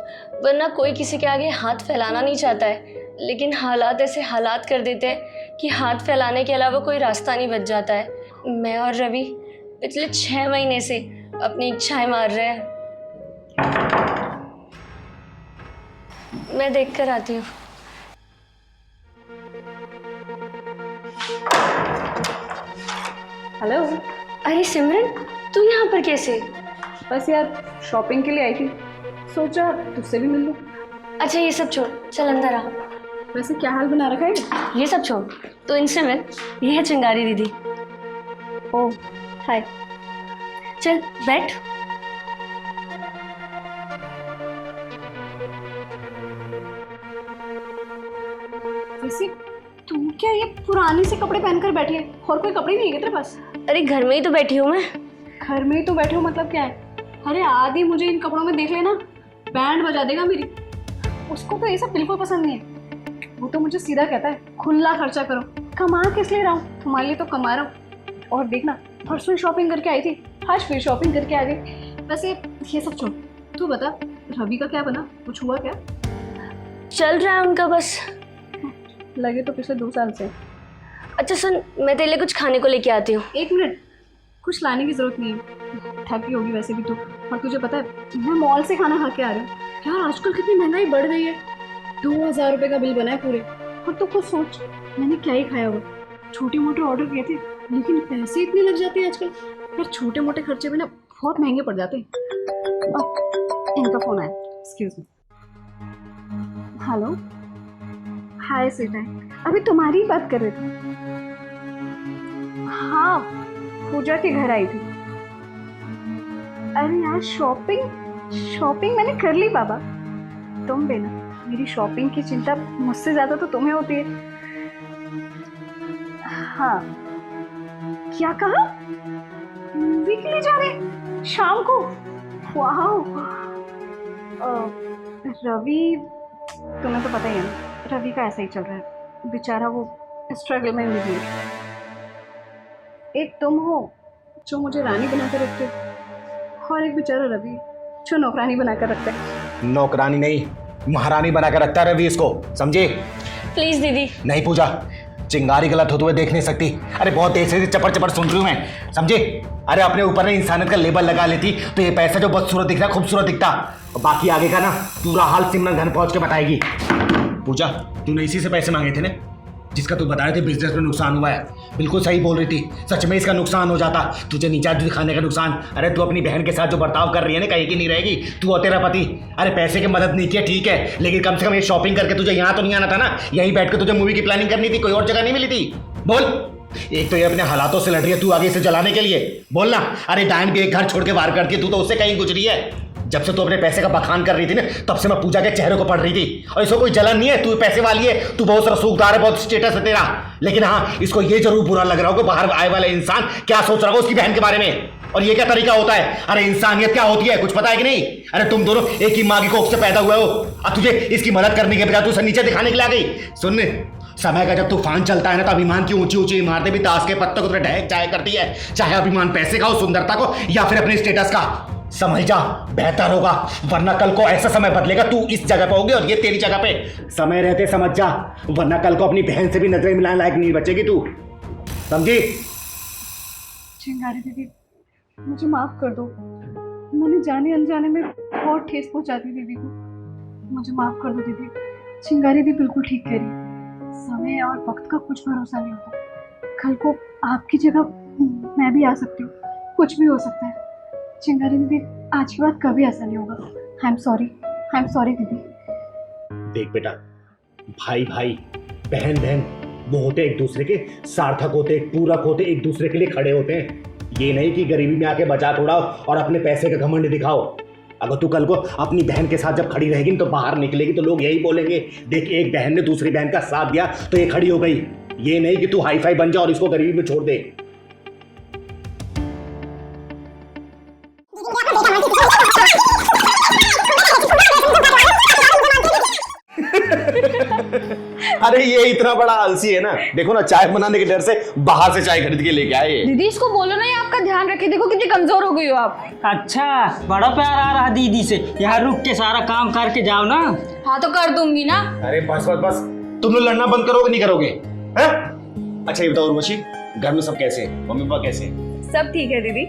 वरना कोई किसी के आगे हाथ फैलाना नहीं चाहता है, लेकिन हालात ऐसे हालात कर देते हैं कि हाथ फैलाने के अलावा कोई रास्ता नहीं बच जाता है। मैं और रवि पिछले 6 महीने से अपनी इच्छाएं मार रहे हैं। मैं देख कर आती हूँ। हेलो। अरे सिमरन, तू यहाँ पर कैसे? बस यार शॉपिंग के लिए आई थी, सोचा तुझसे भी मिल लूं। अच्छा ये सब छोड़, चल अंदर आ। वैसे क्या हाल बना रखा है? ये सब छोड़, तो इनसे मिल, ये है चिंगारी दीदी। ओह हाय। चल बैठ। वैसे तू क्या ये पुराने से कपड़े पहनकर बैठी है, और कोई कपड़े नहीं है तेरे पास? अरे घर में ही तो बैठी हूँ मैं। घर में ही तो बैठे हो मतलब क्या है? अरे आदि मुझे इन कपड़ों में देख लेना, बैंड बजा देगा मेरी। उसको तो ये सब बिल्कुल पसंद नहीं है, वो तो मुझे सीधा कहता है खुला खर्चा करो। कमा किस लिए रहा हूँ? तुम्हारे लिए तो कमा रहा हूँ। और देखना, परसों शॉपिंग करके आई थी, आज फिर शॉपिंग करके आ गई। वैसे ये सब छोड़, तू बता रवि का क्या बना, कुछ हुआ क्या? चल रहा है उनका बस। लगे तो पिछले 2 साल से। अच्छा सुन, मैं तेरे लिए कुछ खाने को लेके आती हूँ। 1 मिनट, कुछ लाने की जरूरत नहीं है, थकी होगी वैसे भी तू। और तुझे पता है मैं मॉल से खाना खा के आ रही हूँ। यार आजकल कितनी महंगाई बढ़ गई है, 2,000 रुपये का बिल बना है पूरे। और तू खुद सोच, मैंने क्या ही खाया होगा, छोटे मोटे ऑर्डर किए थे, लेकिन पैसे इतने लग जाते हैं आजकल। यार छोटे मोटे खर्चे भी ना बहुत महंगे पड़ जाते हैं। इनका फोन आया, एक्सक्यूज मी। हेलो, हाय सीता, अभी तुम्हारी ही बात कर रहे थे। हाँ, पूजा के घर आई थी। अरे यार शॉपिंग मैंने कर ली बाबा। तुम देना, मेरी शॉपिंग की चिंता मुझसे ज्यादा तो तुम्हें होती है। हाँ, क्या कहा? मूवी के लिए जा रहे शाम को? वाह। रवि, तुम्हें तो पता ही है ना, रवि का ऐसा ही चल रहा है बेचारा, वो स्ट्रगल में बिजी है। एक तुम हो जो मुझे रानी बनाकर रखते हो, और एक बेचारा रवि जो नौकरानी बनाकर रखता है। नौकरानी नहीं, महारानी बनाकर रखता है रवि इसको, समझे? प्लीज दीदी। नहीं पूजा, चिंगारी गलत होते हुए देख नहीं सकती। अरे बहुत देर से चपर सुन रही हूँ मैं, समझे? अरे अपने ऊपर ने इंसानियत का लेबल लगा लेती तो ये पैसा जो बदसूरत दिख रहा है खूबसूरत दिखता, और बाकी आगे का ना पूरा हाल सिमरन घर पहुंच के बताएगी। पूजा, तूने इसी से पैसे मांगे थे ना, जिसका तू बता रहे थे बिजनेस में नुकसान हुआ है। बिल्कुल सही बोल रही थी, सच में इसका नुकसान हो जाता, तुझे नीचा दिखाने का नुकसान। अरे तू अपनी बहन के साथ जो बर्ताव कर रही है ना, कहीं की नहीं रहेगी तू और तेरा पति। अरे पैसे की मदद नहीं किया ठीक है, लेकिन कम से कम ये शॉपिंग करके तुझे यहाँ तो नहीं आना था ना, यहीं बैठ के तुझे मूवी की प्लानिंग करनी थी, कोई और जगह नहीं मिली थी। बोल, एक तो ये अपने हालातों से लड़ रही है, तू आगे इसे जलाने के लिए। बोलना, अरे डायन भी एक घर छोड़ के बाहर करती है, तू तो उससे कहीं गुजरी है। जब से तू अपने पैसे का बखान कर रही थी ना, तब से मैं पूजा के चेहरे को पढ़ रही थी, और इसको कोई जलन नहीं है, तू पैसे वाली है, तू बहुत रसूखदार है, बहुत स्टेटस है तेरा। लेकिन हाँ, इसको ये जरूर बुरा लग रहा होगा बाहर आए वाला इंसान क्या सोच रहा होगा उसकी बहन के बारे में। और ये क्या तरीका होता है? अरे इंसानियत क्या होती है कुछ पता है कि नहीं? अरे तुम दोनों एक ही माँ की कोख से पैदा हुए हो और तुझे इसकी मदद करने के बजाय तू नीचे दिखाने के लिए आ गई। सुन, समय का जब तूफान चलता है ना तो अभिमान की ऊंची ऊंची इमारतें भी ताश के पत्तों को ढह जाया करती है। चाहे अभिमान पैसे का हो, सुंदरता को, या फिर अपने स्टेटस का। समझ जा, बेहतर होगा, वरना कल को ऐसा समय बदलेगा तू इस जगह पे होगी और ये तेरी जगह पे। समय रहते समझ जा, वरना कल को अपनी बहन से भी नजरें मिलाने लायक नहीं बचेगी तू, समझी? चिंगारी दीदी, मुझे माफ कर दो। मैंने जाने अनजाने में बहुत ठेस पहुंचा दी दीदी को। मुझे माफ कर दो दीदी। चिंगारी दी बिल्कुल ठीक कह रही। समय और वक्त का कुछ भरोसा नहीं होता। कल को आपकी जगह मैं भी आ सकती हूँ, कुछ भी हो सकता है। चिंगारी दीदी, आज के बाद कभी ऐसा नहीं होगा। आई एम सॉरी दीदी। देख बेटा, भाई भाई, बहन बहन वो होते एक दूसरे के सार्थक होते, पूरक होते, एक दूसरे के लिए खड़े होते हैं। ये नहीं कि गरीबी में आके बचा तोड़ाओ और अपने पैसे का घमंड दिखाओ। अगर तू कल को अपनी बहन के साथ जब खड़ी रहेगी तो बाहर निकलेगी तो लोग यही बोलेंगे, देख एक बहन ने दूसरी बहन का साथ दिया तो ये खड़ी हो गई। ये नहीं कि तू हाई फाई बन जा और इसको गरीबी में छोड़ दे। अरे ये इतना बड़ा आलसी है ना, देखो ना, चाय बनाने के डर से बाहर से चाय खरीद के लेके आए। दीदी इसको बोलो ना, ये आपका ध्यान रखे। देखो कितनी कमजोर हो गई हो आप। अच्छा, बड़ा प्यार आ रहा दीदी से। यहाँ रुक के सारा काम करके जाओ ना। हाँ तो कर दूंगी ना। अरे बस बस बस, तुम लोग लड़ना बंद करोगे नहीं करोगे? हैं? अच्छा ये बताओ उर्वशी, घर में सब कैसे हैं? मम्मी पापा कैसे हैं? सब ठीक है दीदी।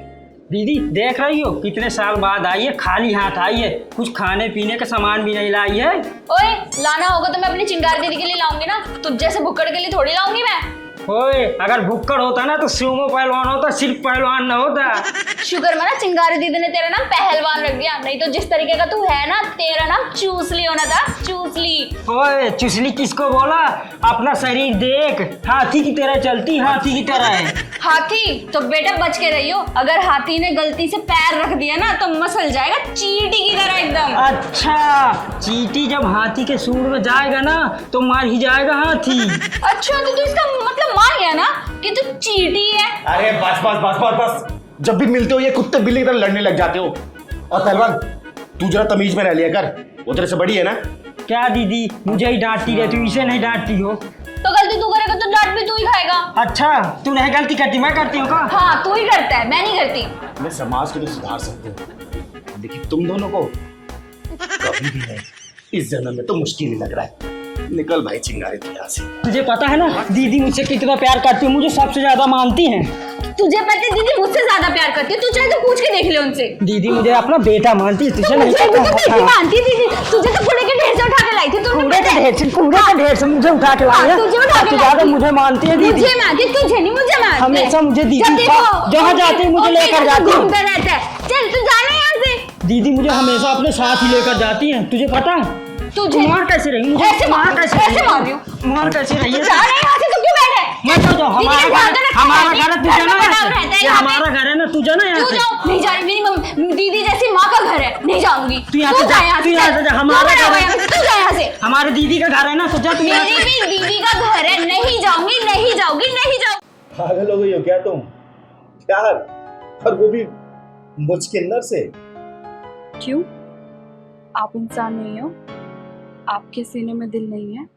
दीदी देख रही हो कितने साल बाद आई है, खाली हाथ आई है, कुछ खाने पीने का सामान भी नहीं लाई है। ओए, लाना होगा तो मैं अपनी चिंगारी दीदी के लिए लाऊंगी ना, तुझ जैसे भुक्कड़ के लिए थोड़ी लाऊंगी मैं। ओए, अगर भुक्कड़ होता ना तो सुमो पहलवान होता, सिर्फ पहलवान न होता। शुक्र मना चिंगारी दीदी ने तेरा नाम पहलवान रख दिया, नहीं तो जिस तरीके का तू है ना, तेरा नाम चूसली होना था, चूसली। ओए, चुसली किसको बोला? अपना शरीर देख, हाथी की तरह चलती, हाथी की तरह है। हाथी तो बेटा बच के रहियो, अगर हाथी ने गलती से पैर रख दिया ना तो मसल जाएगा चींटी की तरह एकदम। अच्छा, चींटी जब हाथी के सूंड में जाएगा ना तो मार ही जाएगा हाथी। अच्छा तो तू इसका मतलब मान गया ना कि तू चींटी है? अरे बस बस बस बस बस, जब भी मिलते हो ये कुत्ते बिल्ली की तरह लड़ने लग जाते हो। और पहलवान, तू जरा तमीज में रह लिया कर, वो तेरे से बड़ी है ना। क्या दीदी, मुझे ही डांटती रहती हो, इसे नहीं डांटती हो? तो गलती तू करेगा तो डांट भी तू ही खाएगा। अच्छा, तू नहीं गलती करती, मैं करती हूँ का? हाँ तू ही करता है, मैं नहीं करती। मैं समाज को तो सुधार सकते हो, लेकिन तुम दोनों को कभी भी नहीं। इस जन्म में तो मुश्किल ही लग रहा है। निकल भाई चिंगारी तू यहाँ से। तुझे पता है ना दीदी मुझसे कितना प्यार करती है, मुझे सबसे ज्यादा मानती हैं। तुझे पता है दीदी मुझसे ज्यादा प्यार करती है, तू चाहे तो पूछ के देख ले उनसे। दीदी मुझे अपना बेटा मानती है, तुझे नहीं मुझे भी तो बेटी पता। मानती है दीदी, तुझे तो कूड़े के ढेर से उठा के लाई थी। कूड़े के ढेर से मुझे उठा के लाई है। तुझे उठा के ज्यादा मुझे मानती है दीदी। मुझे मानती, तुझे नहीं मुझे मानती। हमेशा मुझे दीदी जब देखो जहाँ जाती है मुझे लेकर जाती है। घूमता रहता है। चल तू जाना यहाँ से। दीदी मुझे हमेशा अपने साथ ही लेकर जाती है, तुझे पता है? तुझे मार कैसे रही मुझे? ऐसे मार कैसे मार रही हूँ? मार कैसे रही है? जा रहे यहाँ से, तू क्यों बैठे? मैं तो जाऊँ, हमारा घर है, तू जाना यहाँ से। ये हमारा घर है ना, तू जाना यहाँ तू से। जाओ, नहीं जा रही, मेरी दीदी जैसी माँ का घर है, नहीं जाऊंगी। तू यहाँ से जा, तू यहाँ से जा, हमारा घर है। तू जा यहाँ से। हमारे दीदी का घर है ना, तो जा तू यहाँ मेरी से। भी दीदी का घर है, नहीं जाऊंगी, नहीं जाऊंगी, नहीं जाऊंगी। पागल हो गई हो क्या तुम? प्यार, और वो भी मुझ के अंदर से। क्यों? आप इंसान नहीं हो? आपके सीने में दिल नहीं है?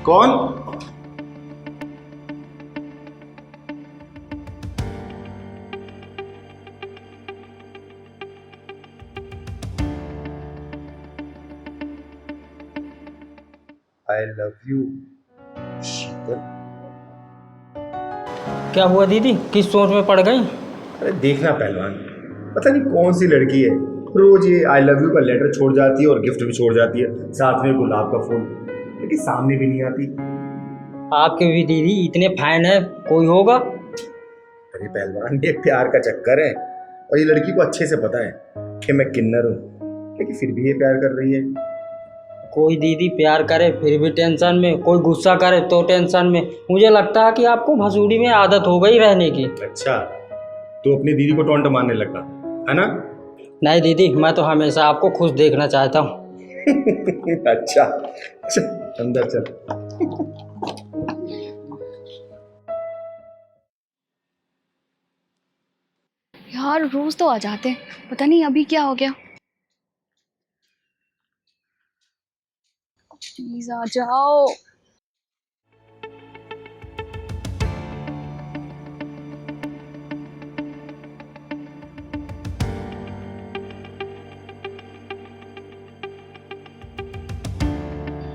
कौन? आई लव यू शीतल। क्या हुआ दीदी, किस सोच में पड़ गई? अरे देखना पहलवान, पता नहीं कौन सी लड़की है, रोज ये आई लव यू का लेटर छोड़ जाती है और गिफ्ट भी छोड़ जाती है, साथ में गुलाब का फूल, लेकिन सामने भी नहीं आती। आपके भी दीदी इतने फैन है, कोई होगा? अरे पहलवान, ये प्यार का चक्कर है और ये लड़की को अच्छे से पता है। कि मैं किन्नर हूँ, लेकिन फिर भी ये प्यार कर रही है। कोई दीदी प्यार करे फिर भी टेंशन में, कोई गुस्सा करे तो टेंशन में। मुझे लगता है कि आपको भसूड़ी में आदत हो गई रहने की। अच्छा, तू अपनी दीदी को टोंट मारने लगा है ना? नहीं दीदी, मैं तो हमेशा आपको खुश देखना चाहता हूँ। अच्छा चल अंदर चल। यार रोज तो आ जाते हैं, पता नहीं अभी क्या हो गया। प्लीज आ जाओ।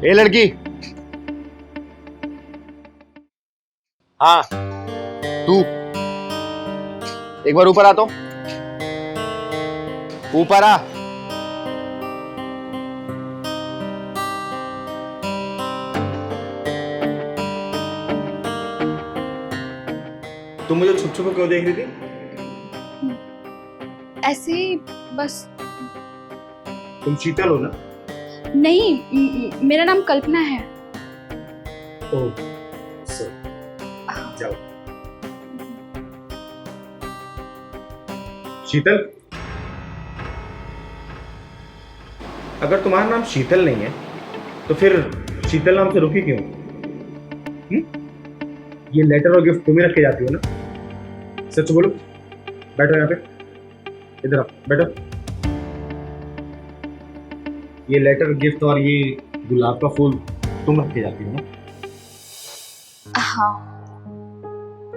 ए लड़की, हाँ तू एक बार ऊपर आ तो। ऊपर आ। तुम मुझे छुप छुप क्यों देख रही थी? ऐसे ही बस। तुम शीतल हो ना? नहीं, मेरा नाम कल्पना है। ओह जाओ। शीतल, अगर तुम्हारा नाम शीतल नहीं है तो फिर शीतल नाम से रुकी क्यों? ये लेटर और गिफ्ट तुम ही रख के जाती हो ना? सच बोलो। बैठो यहाँ पे, इधर आओ बैठो। ये लेटर गिफ्ट और ये गुलाब का फूल तुम रख के जाती हो ना? हाँ,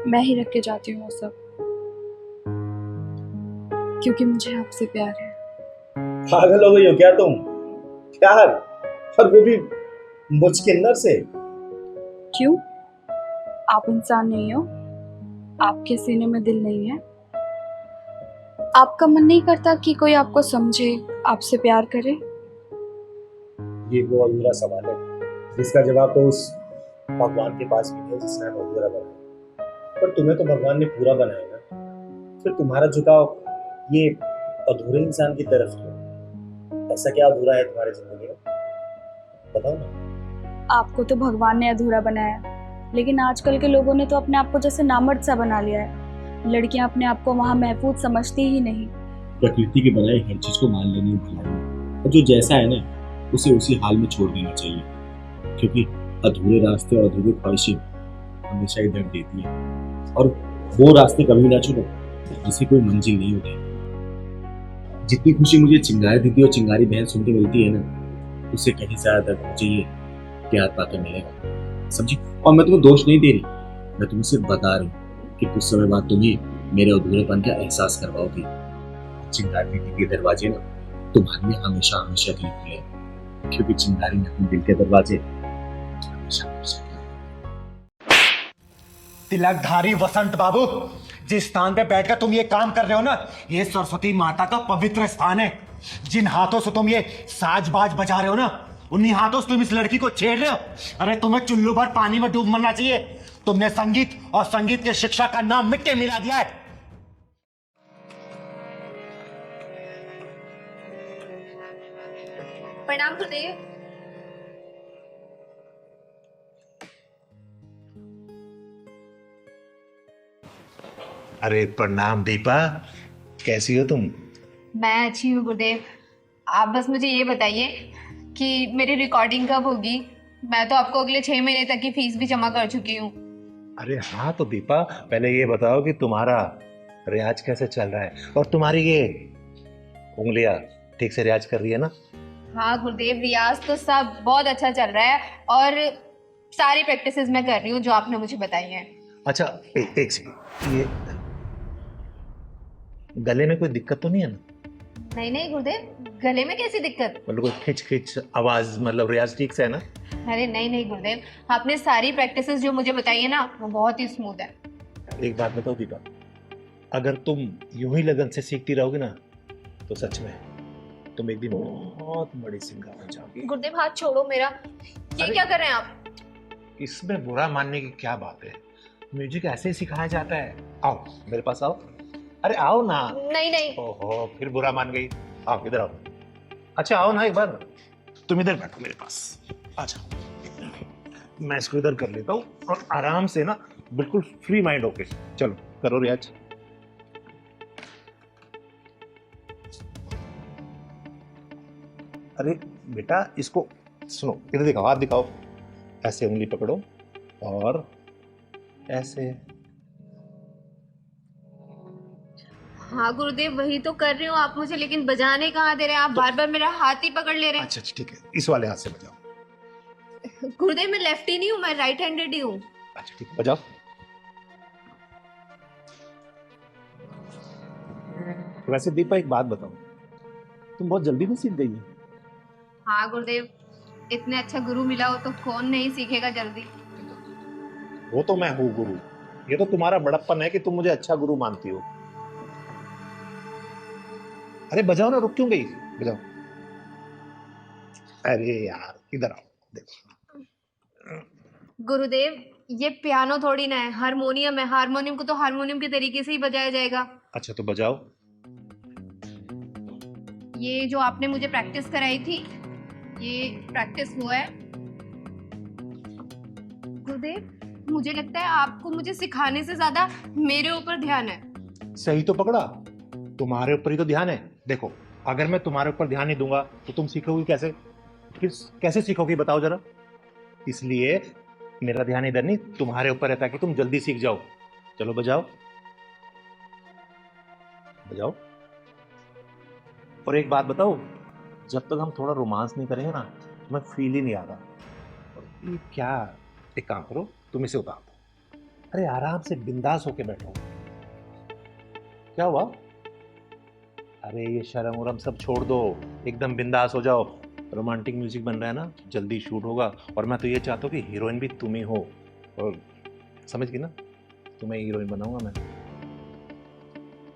मैं ही रख के जाती हूँ वो सब, क्योंकि मुझे आपसे प्यार है। पागल हो गई हो क्या तुम? प्यार? और वो भी मुझ किन्नर से? क्यों? आप इंसान नहीं हो? आपके सीने में दिल नहीं है? आपका मन नहीं करता कि कोई आपको समझे, आपसे प्यार करे? ये वो अधूरा सवाल है जिसका जवाब तो उस भगवान के पास भी है जिसने हमें अधूरा बनाया। पर तुम्हें तो भगवान ने पूरा बनाया ना, फिर तुम्हारा झुकाव ये अधूरे इंसान की तरफ क्यों? ऐसा क्या अधूरा है तुम्हारी जिंदगी में, बताओ ना। आपको तो भगवान ने अधूरा बनाया, लेकिन आजकल के लोगों ने तो अपने आप को जैसे नामर्द सा बना लिया है। लड़कियां अपने आप को वहां महफूज समझती ही नहीं। प्रकृति की बनाई हर चीज को मान लेनी भलाई, और जो जैसा है ना उसे उसी हाल में छोड़ देना चाहिए, क्योंकि अधूरे रास्ते और अधूरी ख्वाहिशें हमेशा ही दर्द देती है। और वो रास्ते कभी ना चुनो जिसे कोई मंजिल नहीं होती। जितनी खुशी मुझे चिंगारी दीदी और चिंगारी बहन सुन के मिलती है ना, उससे कहीं ज्यादा दर्द मुझे ये प्यार पाकर मिलेगा, समझी? और मैं तुम्हें दोष नहीं दे रही, मैं तुम्हें सिर्फ बता रही हूँ कि कुछ समय बाद तुम ही मेरे अधूरेपन का एहसास करवाओगी। चिंगारी दीदी के दरवाजे ना तुम्हारे लिए हमेशा हमेशा के लिए खुले हैं, क्योंकि चिंगारी ने अपने दिल के दरवाजे हमेशा हमेशा। तिलकधारी वसंत बाबू, जिस स्थान पे बैठकर तुम ये काम कर रहे हो ना, ये सरस्वती माता का पवित्र स्थान है। जिन हाथों से तुम ये साज बाज बजा रहे हो ना, उन्हीं हाथों से तुम इस लड़की को छेड़ रहे हो। अरे तुम्हें चुल्लू भर पानी में डूब मरना चाहिए। तुमने संगीत और संगीत की शिक्षा का नाम मिट्टी मिला दिया है। प्रणाम गुरुदेव। अरे प्रणाम दीपा, कैसी हो तुम? मैं अच्छी हूँ गुरुदेव। आप बस मुझे ये बताइए कि मेरी रिकॉर्डिंग कब होगी? मैं तो आपको अगले 6 महीने तक की फीस भी जमा कर चुकी हूँ। अरे हाँ, तो दीपा पहले ये बताओ कि तुम्हारा रियाज कैसे चल रहा है, और तुम्हारी ये उंगलियां ठीक से रियाज कर रही है ना? हाँ गुरुदेव, रियाज तो सब बहुत अच्छा चल रहा है और सारी प्रैक्टिसेस मैं कर रही हूँ जो आपने मुझे बताई हैं। अच्छा एक सेकंड, ये गले में कोई दिक्कत तो नहीं है ना? नहीं नहीं गुरुदेव, गले में कैसी दिक्कत? मतलब कोई खिंच खिंच आवाज, मतलब रियाज ठीक से है ना? अरे नहीं नहीं गुरुदेव, आपने सारी प्रैक्टिसेस जो मुझे बताई है ना, वो बहुत ही स्मूथ है। एक बात बताओ दीपा, अगर तुम यूं ही लगन से सीखती रहोगी ना, तो सच में तुम एक दिन बहुत बड़ी सिंगर बन जाओगी। गुरुदेव हाथ छोड़ो मेरा, ये क्या कर रहे हैं आप? इसमें बुरा मानने की क्या बात है? म्यूजिक ऐसे ही सिखाया जाता है। आओ मेरे पास आओ। अरे आओ ना। नहीं नहीं। ओहो, फिर बुरा मान गई। आओ इधर आओ। अच्छा आओ ना एक बार, तुम इधर बैठो मेरे पास, आ जाओ। मैं इसको इधर कर लेता हूँ और आराम से ना बिल्कुल फ्री माइंड होके चलो करो रियाज। अरे बेटा इसको सुनो, इधर दिखाओ, हाथ दिखाओ, ऐसे उंगली पकड़ो और ऐसे। हाँ गुरुदेव वही तो कर रही हूँ आप मुझे, लेकिन बजाने कहाँ दे रहे हैं आप, बार बार मेरा हाथ ही पकड़ ले रहे हैं। अच्छा ठीक है, इस वाले हाथ से बजाओ। गुरुदेव मैं लेफ्ट ही नहीं हूँ, मैं राइट हैंडेड ही हूँ। अच्छा ठीक है, बजाओ। वैसे दीपा एक बात बताओ, तुम बहुत जल्दी में सीख गई हो। हाँ गुरुदेव, इतने अच्छा गुरु मिला हो तो कौन नहीं सीखेगा जल्दी। वो तो मैं हूँ गुरु, ये तो तुम्हारा बड़प्पन है कि तुम मुझे अच्छा गुरु मानती हो। अरे बजाओ ना, रुक क्यों गई, बजाओ। अरे यार इधर आओ, देखो। गुरुदेव ये पियानो थोड़ी ना है, हारमोनियम है, हारमोनियम को तो हारमोनियम के तरीके से ही बजाया जाएगा। अच्छा तो बजाओ। ये जो आपने मुझे प्रैक्टिस कराई थी, ये प्रैक्टिस हुआ है। गुरुदेव मुझे लगता है आपको मुझे सिखाने से ज्यादा मेरे ऊपर ध्यान है। सही तो पकड़ा, तुम्हारे ऊपर ही तो ध्यान है। देखो अगर मैं तुम्हारे ऊपर ध्यान नहीं दूंगा तो तुम सीखोगी कैसे, फिर कैसे सीखोगी बताओ जरा। इसलिए मेरा ध्यान इधर नहीं तुम्हारे ऊपर रहता है कि तुम जल्दी सीख जाओ। चलो बजाओ बजाओ। और एक बात बताओ, जब तक हम थोड़ा रोमांस नहीं करेंगे ना मैं फील ही नहीं आ रहा। और ये क्या, एक काम करो तुम इसे उतार दो। अरे आराम से बिंदास होके बैठो। क्या हुआ? अरे ये शर्म उरम सब छोड़ दो, एकदम बिंदास हो जाओ। रोमांटिक म्यूजिक बन रहा है ना, जल्दी शूट होगा और मैं तो ये चाहता हूँ कि हीरोइन भी तुम ही हो। और समझ गई ना, तुम्हें हीरोइन बनाऊंगा मैं।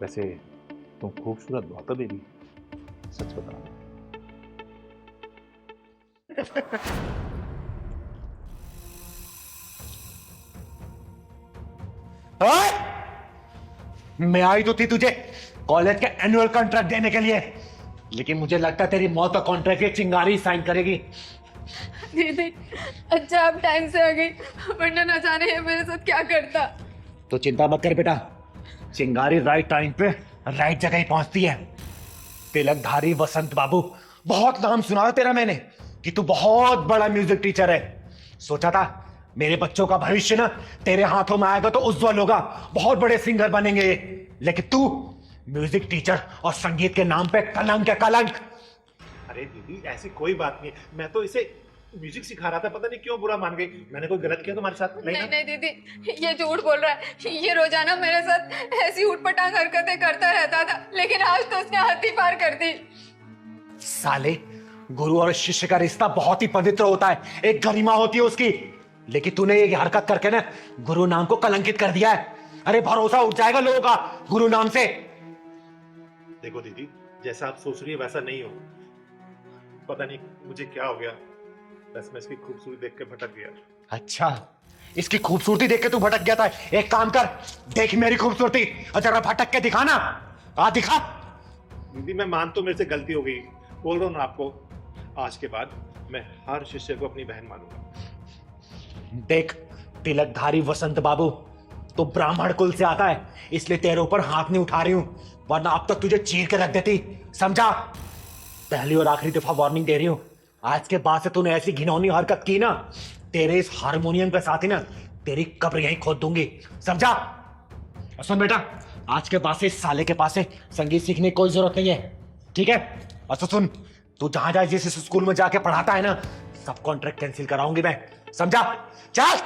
वैसे तुम खूबसूरत बहुत हो बेबी, सच बता। मैं आई तो थी तुझे कॉलेज के एनुअल कॉन्ट्रैक्ट देने के लिए, लेकिन मुझे लगता है तेरी मौत का कॉन्ट्रैक्ट ये चिंगारी साइन करेगी। दीदी अच्छा आप टाइम से आ गई, वरना न जाने ये मेरे साथ क्या करता। तो चिंता मत कर बेटा, चिंगारी राइट टाइम पे राइट जगह ही पहुंचती है। तिलकधारी वसंत बाबू, बहुत नाम सुना है तेरा मैंने कि तू बहुत बड़ा म्यूजिक टीचर है। सोचा था मेरे बच्चों का भविष्य ना तेरे हाथों में आएगा तो उज्जवल होगा, बहुत बड़े सिंगर बनेंगे, लेकिन तू म्यूजिक टीचर और संगीत के नाम पे कलंक है, कलंक। अरे दीदी ऐसी कोई बात नहीं, मैं तो इसे म्यूजिक सिखा रहा था, पता नहीं क्यों बुरा मान गई। मैंने कोई गलत किया तुम्हारे साथ? नहीं नहीं दीदी ये झूठ बोल रहा है, ये रोजाना मेरे साथ ऐसी उठपटांग हरकतें करता रहता था, लेकिन आज तो उसने हद ही पार कर दी। साले, गुरु और शिष्य का रिश्ता बहुत ही पवित्र होता है, एक गरिमा होती है उसकी, लेकिन तूने ये हरकत करके ना गुरु नाम को कलंकित कर दिया है। अरे भरोसा उठ जाएगा लोगों का गुरु नाम से। देखो दीदी, जैसा आप सोच रही है वैसा नहीं हो, पता नहीं मुझे क्या हो गया, बस मैं इसकी खूबसूरती देख के भटक गया। अच्छा, इसकी खूबसूरती देख के तू भटक गया था? एक काम कर, देख मेरी खूबसूरती और जरा भटक के दिखा ना, आ दिखा। दीदी मैं मान तो मेरे से गलती हो गई, बोल रहा हूँ ना आपको, आज के बाद मैं हर शिष्य को अपनी बहन मानूंगा। देख तिलकधारी वसंत बाबू, तो ब्राह्मण कुल से आता है, इसलिए तेरे ऊपर हाथ नहीं उठा रही हूं, वरना अब तक तुझे चीर के रख देती, समझा? पहली और आखिरी दफा वार्निंग दे रही हूं, आज के बाद से तूने ऐसी घिनौनी हरकत की ना, तेरे इस हारमोनियम के साथ ही ना तेरी कब्र यहीं खोद दूंगी, समझा? और सुन बेटा, आज के बाद से इस साले के पास से संगीत सीखने की कोई जरूरत नहीं है, ठीक है? और तो सुन, तू जहां जहां जिस स्कूल में जाके पढ़ाता है ना, सब कॉन्ट्रैक्ट कैंसिल कराऊंगी मैं, समझा? चल।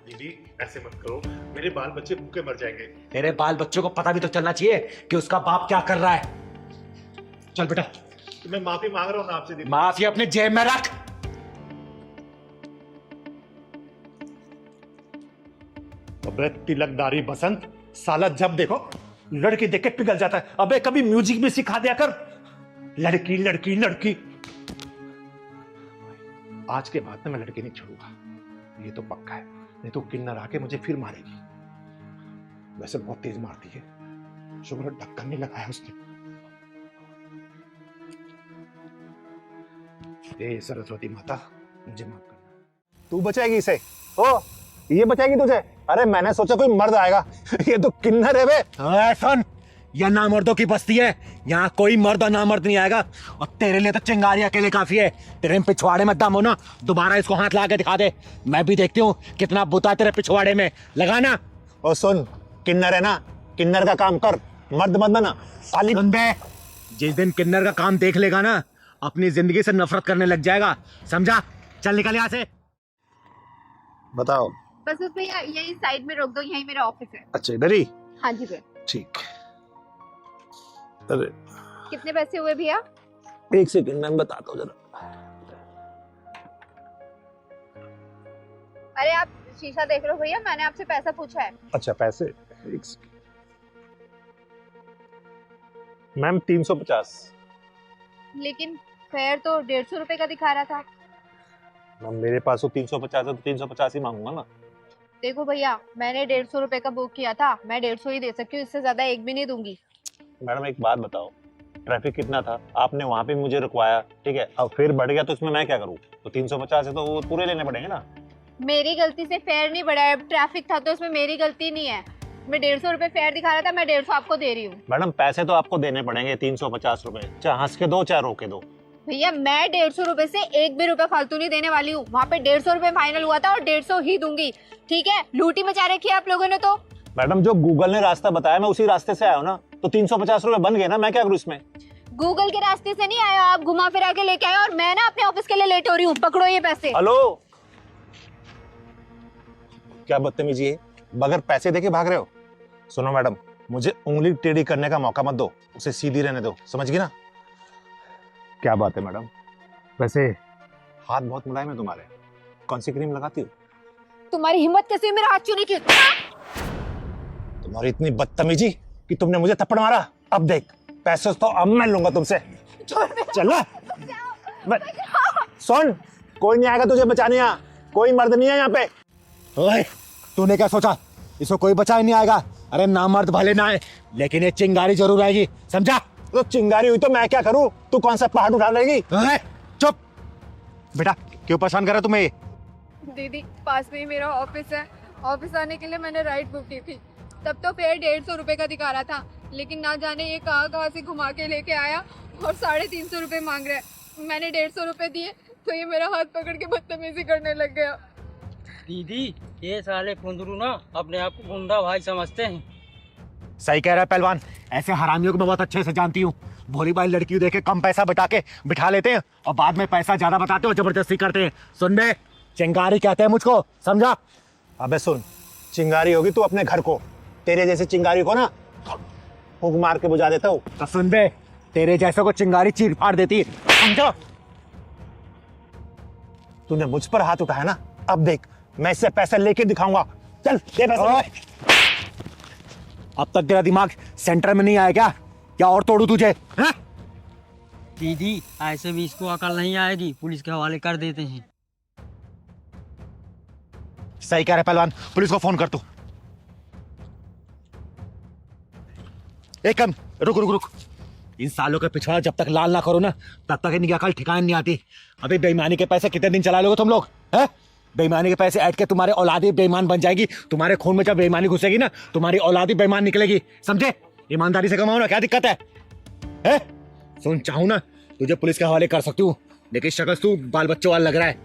दीदी ऐसे मत करो, मेरे बाल बच्चे भूखे मर जाएंगे। तेरे बाल बच्चों को पता भी तो चलना चाहिए कि उसका बाप क्या कर रहा है। चल बेटा। मैं माफी मांग रहा हूं ना आपसे दीदी। माफी अपने जेब में रख। अबे तिलकधारी बसंत, साला जब देखो लड़की देख के पिघल जाता है। अबे कभी म्यूजिक भी सिखा दिया कर। लड़की लड़की लड़की। आज के बाद मैं लड़की नहीं छोड़ूंगा, ये तो पक्का है, नहीं तो किन्नर आके मुझे फिर मारेगी। वैसे बहुत तेज मारती है, शुक्र ढक्कन नहीं लगाया उसने। हे सरस्वती माता मुझे माफ करना। तू बचाएगी इसे? ओ, ये बचाएगी तुझे? अरे मैंने सोचा कोई मर्द आएगा, ये तो किन्नर है बे। ओए सुन, यह नामर्दों की बस्ती है, यहाँ कोई मर्द और नामर्द नहीं आएगा। और तेरे लिए तो चिंगारी अकेले काफी है। तेरे पिछवाड़े में दम हो ना, दोबारा इसको हाथ ला के दिखा दे, मैं भी देखती हूँ कितना बुता तेरे पिछवाड़े में। लगाना। और सुन, किन्नर है ना, किन्नर का काम कर, मर्द मत बना साली। सुन बे, जिस दिन किन्नर का काम देख लेगा ना, अपनी जिंदगी से नफरत करने लग जाएगा, समझा? चल निकल यहाँ से। बताओ। बस उसमें यही साइड में रोक दो, यही मेरा ऑफिस है। अच्छा इधर ही? हाँ जी भैया। ठीक। अरे कितने पैसे हुए भैया? एक सेकंड मैं बताता हूँ जरा। अरे आप शीशा देख रहे हो भैया, मैंने आपसे पैसा पूछा है। अच्छा पैसे, एक सेकंड मैम। 350। लेकिन फेयर तो 150 रुपए का दिखा रहा था। मैम मेरे पास तो 350 है, तो 350 ही मांगूंगा ना। देखो भैया, मैंने 150 रुपए का बुक किया था, मैं 150 ही दे सकती हूँ, इससे ज्यादा एक भी नहीं दूंगी। मैडम एक बात बताओ, ट्रैफिक कितना था? आपने वहाँ पे मुझे रुकवाया, ठीक है, अब फिर बढ़ गया तो इसमें मैं क्या करूँ? तो 350 है तो वो पूरे लेने पड़ेंगे ना। मेरी गलती से फेयर नहीं बढ़ा है, ट्रैफिक था तो इसमें मेरी गलती नहीं है। मैं 150 रुपए फेयर दिखा रहा था, मैं 150 आपको दे रही हूँ। मैडम पैसे तो आपको देने पड़ेंगे 350 रुपए, चाहे हंस के दो चाहे रो के दो। भैया मैं 150 रुपए से एक भी रुपए फालतू नहीं देने वाली हूँ। वहाँ पे 150 रुपए फाइनल हुआ था और 150 ही दूंगी, ठीक है? लूटी मचा रखी है आप लोगों ने तो। मैडम जो गूगल ने रास्ता बताया मैं उसी रास्ते से आया हूँ ना, तो 350 रुपए बन गए ना, मैं क्या करूँ इसमें? गूगल के रास्ते से नहीं आया, आप घुमा फिरा के लेके आए और मैं ना अपने ऑफिस के लिए लेट हो रही हूँ। पकड़ो ये पैसे। हेलो, क्या बदतमीजी है, बगैर पैसे देके भाग रहे हो? सुनो मैडम, मुझे उंगली टेढ़ी करने का मौका मत दो, उसे सीधी रहने दो, समझ गई ना? क्या बात है मैडम, वैसे हाथ बहुत मुलायम है तुम्हारे, कौन सी क्रीम लगाती हो? तुम्हारी हिम्मत कैसे मेरा हाथ छूने की? तुम्हारी इतनी बदतमीजी कि तुमने मुझे थप्पड़ मारा। अब देख, पैसे तो अब मैं लूंगा तुमसे। चलो सुन, कोई नहीं आएगा तुझे बचाने, यहाँ कोई मर्द नहीं है यहाँ पे। ओए, तूने क्या सोचा इसको कोई बचा ही नहीं आएगा? अरे नामर्द भले ना आए, लेकिन ये चिंगारी जरूर आएगी, समझा? तो चिंगारी हुई तो मैं क्या करूं? तू कौन सा पहाड़ उठा लेगी? चुप बेटा, क्यों परेशान कर रहा तुम्हें? दीदी पास में ही मेरा ऑफिस है, ऑफिस आने के लिए मैंने राइड बुक की थी, तब तो फेयर 150 रुपए का दिखा रहा था, लेकिन ना जाने ये कहाँ से घुमा के लेके आया और 350 रुपए मांग रहा है। मैंने 150 रुपए दिए तो ये मेरा हाथ पकड़ के बदतमीजी करने लग गया। दीदी ये साले कुंदरू ना अपने आप को गुंडा भाई समझते हैं। सही कह रहा है पहलवान, ऐसे हरामियों को मैं बहुत अच्छे से जानती हूँ। भोली भाई लड़की देखे कम पैसा बता के बिठा लेते हैं और बाद में पैसा ज्यादा बताते हो, जबरदस्ती करते हैं। सुन बे, चिंगारी कहते हैं मुझको, समझा? अबे सुन, चिंगारी होगी तू अपने घर को, तेरे जैसे चिंगारी को ना फूंक मार के बुझा देता हूँ। तो सुन बे, तेरे जैसे को चिंगारी चीर फाड़ देती है, समझा? तूने मुझ पर हाथ उठाया ना, अब देख मैं इससे पैसे लेके दिखाऊंगा। चल दे पैसे। अब तक तेरा दिमाग सेंटर में नहीं आया क्या? क्या और तोड़ू तुझे? है? दीदी ऐसे भी इसको अकल नहीं आएगी, पुलिस के हवाले कर देते हैं। सही कह रहे पहलवान, पुलिस को फोन कर तू। एक कम रुक रुक रुक, इन सालों के पिछवाड़ा जब तक लाल ना करो ना, तब तक इनकी अकल ठिकाने नहीं आती। अभी बेईमानी के पैसे कितने दिन चला लोगे तुम लोग? हैं? बेईमानी के पैसे ऐड के तुम्हारे औलादी बेईमान बन जाएगी। तुम्हारे खून में जब बेईमानी घुसेगी ना, तुम्हारी औलादी बेईमान निकलेगी, समझे? ईमानदारी से कमाओ ना, क्या दिक्कत है? सुन, चाहूं ना तुझे पुलिस के हवाले कर सकती हूँ, लेकिन शक्ल तू बाल बच्चों वाला लग रहा है।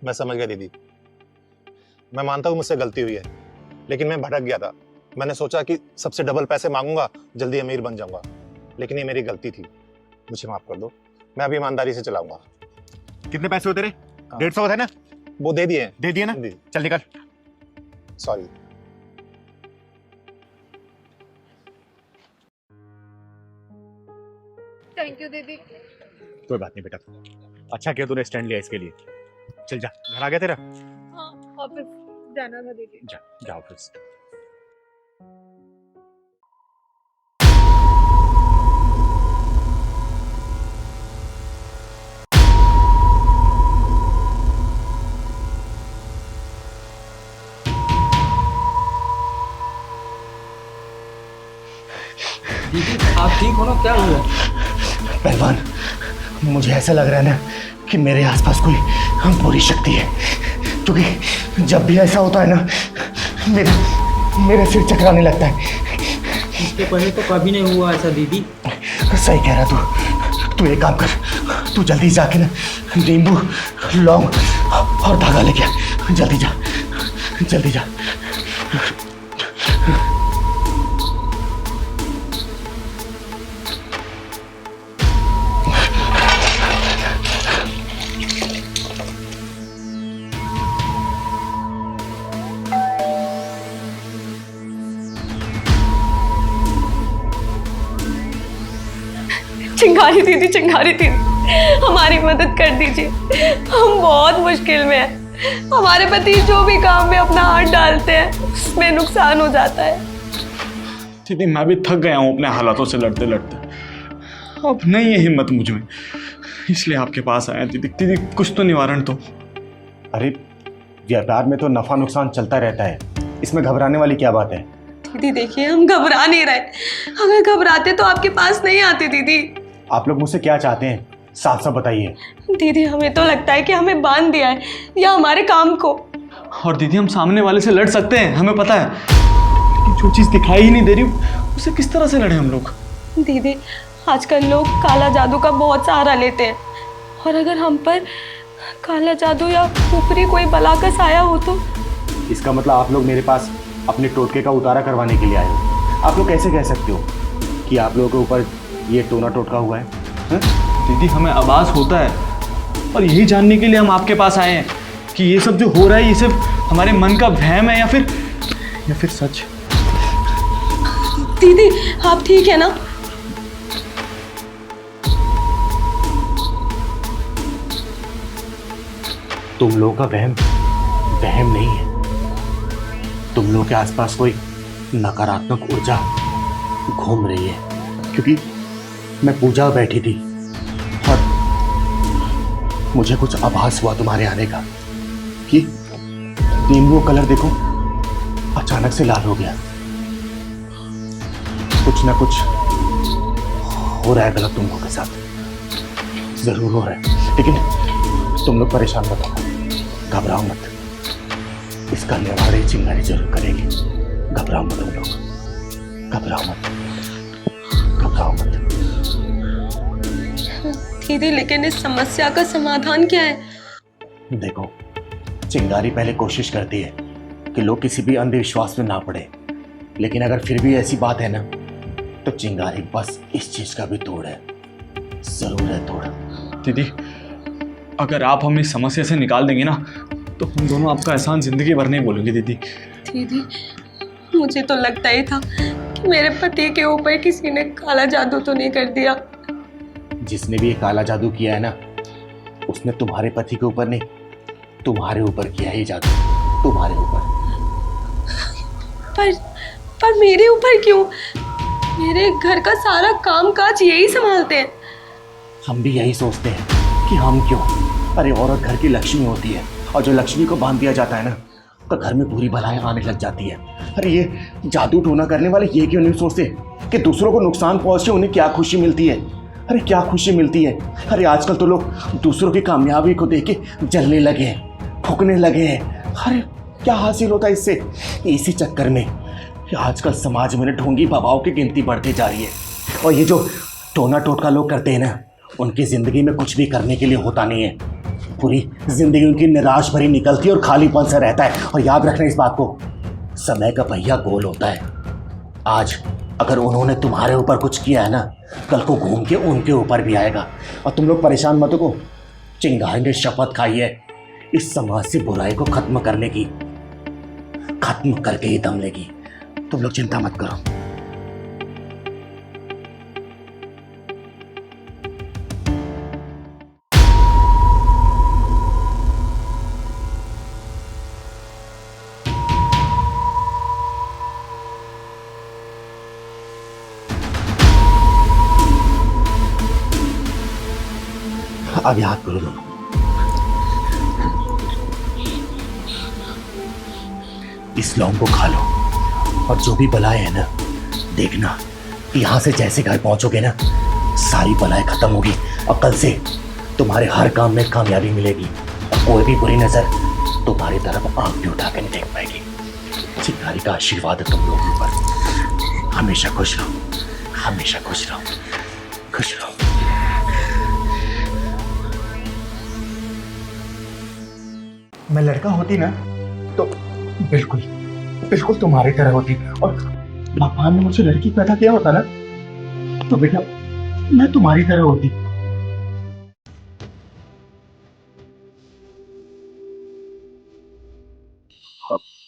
मैं समझ गया दीदी, मैं मानता हूँ मुझसे गलती हुई है, लेकिन मैं भटक गया था। मैंने सोचा कि सबसे डबल पैसे मांगूंगा, जल्दी अमीर बन जाऊंगा, लेकिन ये मेरी गलती थी, मुझे माफ कर दो। मैं अभी ईमानदारी से चलाऊंगा। कितने पैसे होते रे? 150 है ना? वो दे दिए। दे दिए ना? चल निकल। सॉरी। थैंक यू दीदी। कोई बात नहीं बेटा, अच्छा किया तूने स्टैंड लिया इसके लिए। चल जा, घर आ गया तेरा? हाँ, ऑफिस जाना था दीदी। जा ऑफिस। दीदी आप ठीक हो ना? क्या हुआ? पहलवान, मुझे ऐसा लग रहा है ना कि मेरे आसपास कोई बुरी शक्ति है, क्योंकि जब भी ऐसा होता है ना मेरा सिर चकराने लगता है। इसके पहले तो कभी नहीं हुआ ऐसा दीदी। सही कह रहा तू एक काम कर, तू जल्दी जाके ना नींबू, लौंग और धागा लेके आ। जल्दी जा। चिंगारी दीदी हमारी मदद कर दीजिए, हम बहुत मुश्किल में हैं। हमारे पति जो भी काम में अपना हाथ डालते हैं उसमें नुकसान हो जाता है। दीदी मैं भी थक गया हूँ अपने हालातों से लड़ते लड़ते, अब नहीं है हिम्मत मुझ में, इसलिए आपके पास आया। दीदी कुछ तो निवारण तो। अरे व्यापार में तो नफा नुकसान चलता रहता है, इसमें घबराने वाली क्या बात है? दीदी देखिए हम घबरा नहीं रहे, अगर घबराते तो आपके पास नहीं आते। दीदी आप लोग मुझसे क्या चाहते हैं, साफ साफ बताइए। दीदी हमें तो लगता है कि हमें बांध दिया है या हमारे काम को। और दीदी हम सामने वाले से लड़ सकते हैं, हमें पता है, लेकिन जो चीज़ दिखाई ही नहीं दे रही उसे किस तरह से लड़े हम लोग? दीदी आजकल लोग काला जादू का बहुत सहारा लेते हैं, और अगर हम पर काला जादू या ऊपरी कोई बला का साया हो तो? इसका मतलब आप लोग मेरे पास अपने टोटके का उतारा करवाने के लिए आए हो। आप लोग कैसे कह सकते हो कि आप लोगों के ऊपर ये टोना टोटका हुआ है? दीदी हमें आभास होता है, और यही जानने के लिए हम आपके पास आए हैं कि ये सब जो हो रहा है ये सिर्फ हमारे मन का वहम है या फिर सच। दीदी आप ठीक है ना? तुम लोगों का वहम नहीं है, तुम लोगों के आसपास कोई नकारात्मक ऊर्जा घूम रही है, क्योंकि मैं पूजा बैठी थी और मुझे कुछ आभास हुआ तुम्हारे आने का कि नींबू कलर देखो अचानक से लाल हो गया। कुछ ना कुछ हो रहा है गलत तुम लोगों के साथ, जरूर हो रहा है, लेकिन तुम लोग परेशान मत हो, घबराओ मत, इसका निवारण चिंगारी जरूर करेगी। घबराओ मत तुम लोग, घबराओ मत। दीदी लेकिन इस समस्या का समाधान क्या है? देखो चिंगारी पहले कोशिश करती है कि लोग किसी भी अंधविश्वास में ना पड़े, लेकिन अगर फिर भी ऐसी बात है ना तो चिंगारी बस इस चीज का भी तोड़ है, जरूर है तोड़। दीदी अगर आप हमें इस समस्या से निकाल देंगे ना तो हम दोनों आपका एहसान जिंदगी भर नहीं भूलेंगे। दीदी मुझे तो लगता ही था कि मेरे पति के ऊपर किसी ने काला जादू तो नहीं कर दिया। जिसने भी ये काला जादू किया है ना उसने तुम्हारे पति के ऊपर नहीं, तुम्हारे ऊपर किया है ये जादू, तुम्हारे ऊपर। पर मेरे ऊपर क्यों? मेरे घर का सारा काम काज यही संभालते हैं। हम भी यही सोचते हैं कि हम क्यों। अरे औरत घर की लक्ष्मी होती है, और जो लक्ष्मी को बांध दिया जाता है ना तो घर में बुरी बलाएं आने लग जाती है। अरे ये जादू टोना करने वाले ये क्यों नहीं सोचते कि दूसरों को नुकसान पहुंचे उन्हें क्या खुशी मिलती है? अरे क्या खुशी मिलती है? अरे आजकल तो लोग दूसरों की कामयाबी को देख के जलने लगे हैं, फूकने लगे हैं। अरे क्या हासिल होता है इससे? इसी चक्कर में आजकल समाज में ढोंगी बाबाओं की गिनती बढ़ती जा रही है, और ये जो टोना टोटका लोग करते हैं ना उनकी जिंदगी में कुछ भी करने के लिए होता नहीं है। पूरी जिंदगी उनकी निराश भरी निकलती है और खालीपन सा रहता है। और याद रखना इस बात को, समय का पहिया गोल होता है। आज अगर उन्होंने तुम्हारे ऊपर कुछ किया है ना कल को घूम के उनके ऊपर भी आएगा। और तुम लोग परेशान मत हो, चिंगारी ने शपथ खाई है इस समाज से बुराई को खत्म करने की, खत्म करके ही दम लेगी। तुम लोग चिंता मत करो। अब याद करो दोनों, इस लौंग को खा लो, और जो भी बलाए है ना देखना, यहाँ से जैसे घर पहुंचोगे ना सारी बलाएं खत्म होगी और कल से तुम्हारे हर काम में कामयाबी मिलेगी और कोई भी बुरी नजर तुम्हारी तरफ आंख भी उठा के नहीं देख पाएगी। चिंगारी का आशीर्वाद है तुम लोगों पर। हमेशा खुश रहो, हमेशा खुश रहो, खुश रहो। मैं लड़का होती ना तो बिल्कुल बिल्कुल तुम्हारी तरह होती, और भगवान ने मुझे लड़की पैदा किया होता ना तो बेटा मैं तुम्हारी तरह होती।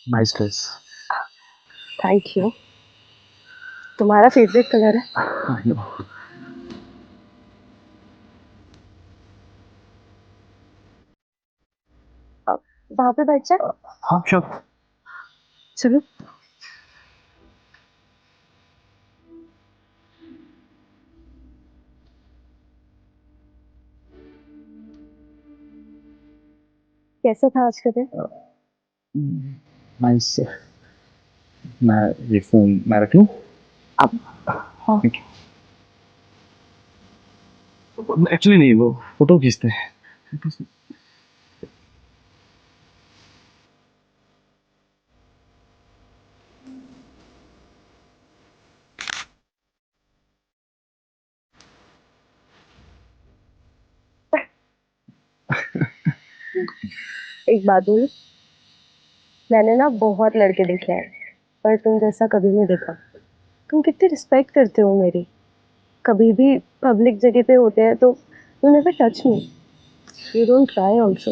Nice dress. Thank you. तुम्हारा फेवरेट कलर है। I know. वहां पे बैठ जा। हाँ श्योर। चलो। कैसा था आज का दिन? नाइस। मैं ये फोन मैं रख लूं? अब हाँ। एक्चुअली नहीं, वो फोटो खींचते हैं। एक बात बोलूं, मैंने ना बहुत लड़के देखे हैं पर तुम जैसा कभी नहीं देखा। तुम कितनी रिस्पेक्ट करते हो मेरी। कभी भी पब्लिक जगह पे होते हैं तो you never touch me, you don't try also.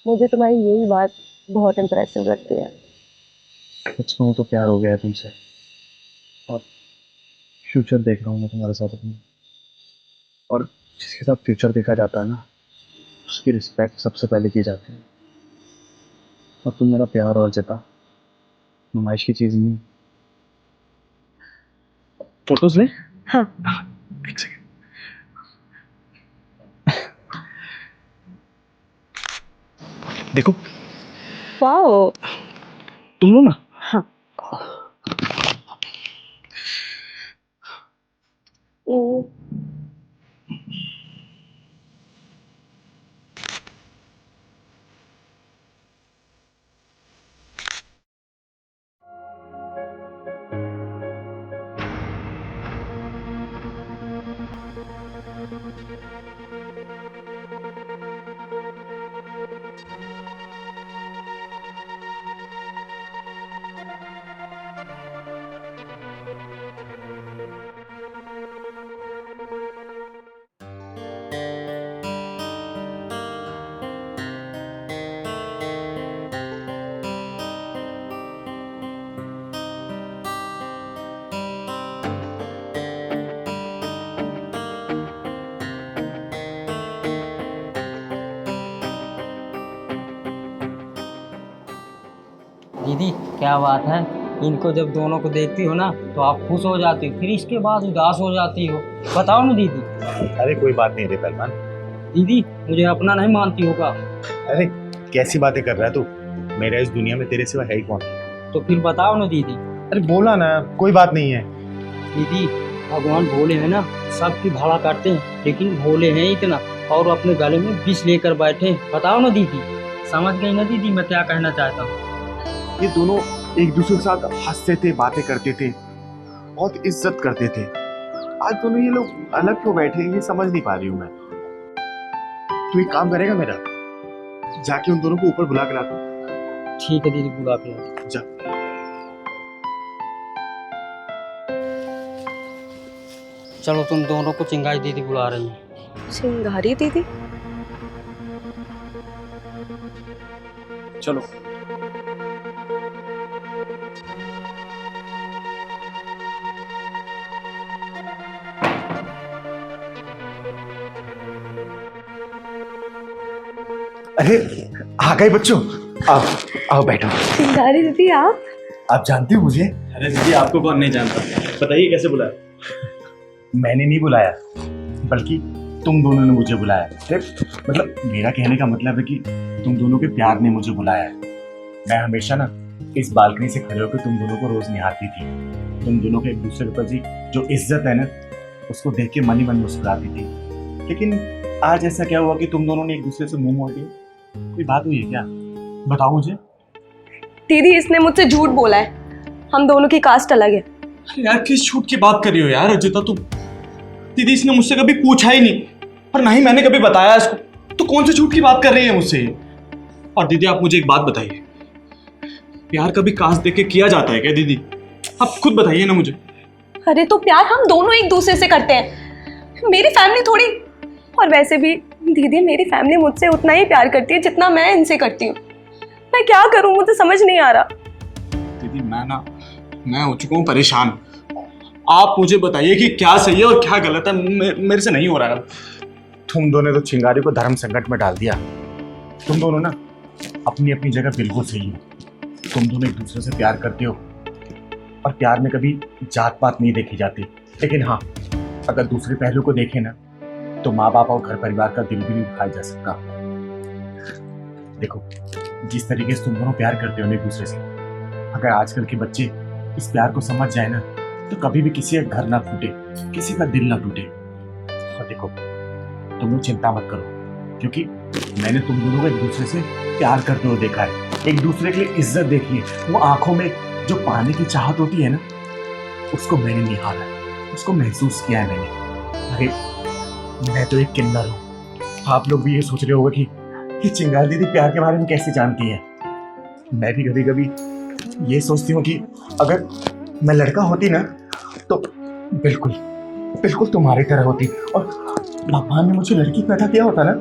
मुझे तुम्हारी यही बात बहुत इम्प्रेसिव लगती है। सच कहूं तो प्यार हो गया है तुमसे, और फ्यूचर देख रहा हूँ मैं तुम्हारे साथ अपनी। और जिसके साथ फ्यूचर देखा जाता है ना, उसकी रिस्पेक्ट सबसे पहले की जाती है। और तुम मेरा प्यार और जता, नुमाइश की चीज नहीं। फोटोज ले। हाँ। एक सेकेंड। देखो। वाओ। तुम लो ना। हाँ। दीदी क्या बात है, इनको जब दोनों को देखती हो ना तो आप खुश हो जाती हो, फिर इसके बाद उदास हो जाती हो। बताओ ना दीदी। अरे कोई बात नहीं रे पहलवान। दीदी मुझे अपना नहीं मानती होगा। अरे कैसी बातें कर रहा है तू, मेरा इस दुनिया में तेरे सिवा है ही कौन। तो फिर बताओ ना दीदी। अरे बोला ना कोई बात नहीं है। दीदी भगवान भोले हैं ना, सबकी भला करते हैं, लेकिन भोले हैं इतना और अपने गले में विष लेकर बैठे। बताओ ना दीदी, समझ गई ना दीदी मैं क्या कहना चाहता हूँ। ये दोनों एक दूसरे के साथ हंसते थे, बातें करते थे, बहुत इज्जत करते थे। आज दोनों ये लोग अलग क्यों बैठे हैं ये समझ नहीं पा रही हूँ मैं। तू एक काम करेगा मेरा, जाके उन दोनों को ऊपर बुला के ला दो। ठीक है दीदी, बुला के ला। जा। चलो तुम दोनों को चिंगारी दीदी बुला रही हैं। चिंगारी दीदी? चलो। अरे आ गए बच्चों, आओ आओ बैठो। चिंगारी दीदी आप जानते हो मुझे? अरे दीदी आपको कौन नहीं जानता, बताइए कैसे बुलाया। मैंने नहीं बुलाया, बल्कि तुम दोनों ने मुझे बुलाया। अरे मतलब मेरा कहने का मतलब है कि तुम दोनों के प्यार ने मुझे बुलाया है। मैं हमेशा ना इस बालकनी से खड़े होकर तुम दोनों को रोज निहारती थी। तुम दोनों के एक दूसरे के प्रति जो इज्जत है ना, उसको देख के मन ही मन मुस्कुराती थी। लेकिन आज ऐसा क्या हुआ कि तुम दोनों ने एक दूसरे से मुंह मोड़ लिए? कोई बात हुई है क्या? बताओ मुझे। दीदी इसने मुझसे झूठ बोला है, हम दोनों की कास्ट अलग है। अरे यार किस झूठ की बात कर रही हो यार रजिता तुम? दीदी इसने मुझसे कभी पूछा ही नहीं और ना ही मैंने कभी बताया इसको, तो कौन से झूठ की बात कर रही है मुझसे ये? और दीदी आप मुझे एक बात बताइए, प्यार कभी कास्ट देख के किया जाता है क्या दीदी? आप खुद बताइए ना मुझे। अरे तो प्यार हम दोनों एक दूसरे से करते हैं, मेरी फैमिली थोड़ी। और वैसे भी दीदी मेरी फैमिली मुझसे उतना ही प्यार करती है जितना मैं इनसे करती हूँ। मैं क्या करूँ, मुझे समझ नहीं आ रहा। दीदी मैं हो चुका हूँ परेशान। आप मुझे बताइए कि क्या सही है और क्या गलत है। मेरे से नहीं हो रहा है। तुम दोनों ने तो चिंगारी को धर्म संकट में डाल दिया। तुम दोनों ना अपनी अपनी जगह बिल्कुल सही हो। तुम दोनों एक दूसरे से प्यार करते हो और प्यार में कभी जात पात नहीं देखी जाती। लेकिन हाँ, अगर दूसरे पहलू को देखें ना तो माँ बाप और घर परिवार का दिल भी नहीं दुखाया जा सकता। देखो, जिस तरीके से तुम दोनों प्यार करते हो एक दूसरे से, अगर आजकल के बच्चे इस प्यार को समझ जाए ना तो कभी भी किसी का घर ना फूटे, किसी का दिल ना टूटे। और देखो, तुम लोग चिंता मत करो, क्योंकि मैंने तुम दोनों को एक दूसरे से प्यार करते हुए देखा है, एक दूसरे के लिए इज्जत देखी है। वो आंखों में जो पाने की चाहत होती है ना, उसको मैंने निहारा है, उसको महसूस किया है मैंने। अरे मैं तो एक किन्नर हूँ। आप लोग भी ये सोच रहे होगा कि ये चिंगारी दीदी प्यार के बारे में कैसे जानती है। मैं भी कभी कभी ये सोचती हूँ कि अगर मैं लड़का होती ना तो बिल्कुल बिल्कुल तुम्हारी तरह होती, और भगवान ने मुझे लड़की पैदा किया होता ना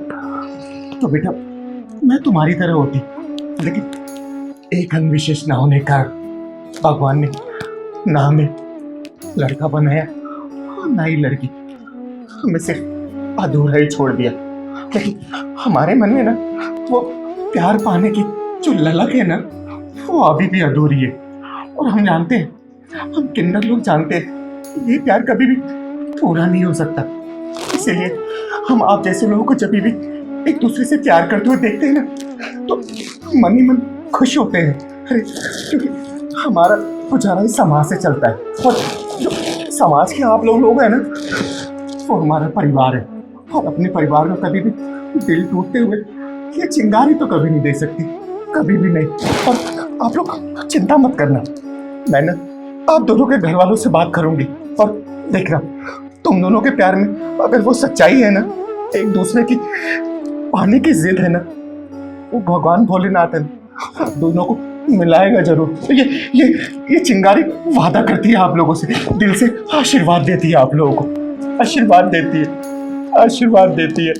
तो बेटा मैं तुम्हारी तरह होती। लेकिन एक अंग विशेष ना होने का भगवान ने ना हमें लड़का बनाया और ना ही लड़की, हमें सिर्फ अधूरा ही छोड़ दिया। लेकिन हमारे मन में ना वो प्यार पाने की जो ललक है ना वो अभी भी अधूरी है। और हम जानते हैं, हम किन्नर लोग जानते हैं, ये प्यार कभी भी पूरा नहीं हो सकता। इसीलिए हम आप जैसे लोगों को जब भी एक दूसरे से प्यार करते हुए देखते हैं ना तो मन ही मन खुश होते हैं। अरे क्योंकि हमारा गुजारा इस समाज से चलता है, और जो समाज के आप लोग हैं ना वो हमारा परिवार है। और अपने परिवार में कभी भी दिल टूटते हुए ये चिंगारी तो कभी नहीं दे सकती, कभी भी नहीं। और आप लोग चिंता मत करना, मैं ना आप दोनों के घर वालों से बात करूंगी। और देखना, तुम दोनों के प्यार में अगर वो सच्चाई है ना, एक दूसरे की पाने की जिद है ना, वो भगवान भोलेनाथ है आप दोनों को मिलाएगा जरूर। ये चिंगारी वादा करती है आप लोगों से, दिल से आशीर्वाद देती है आप लोगों को, आशीर्वाद देती है।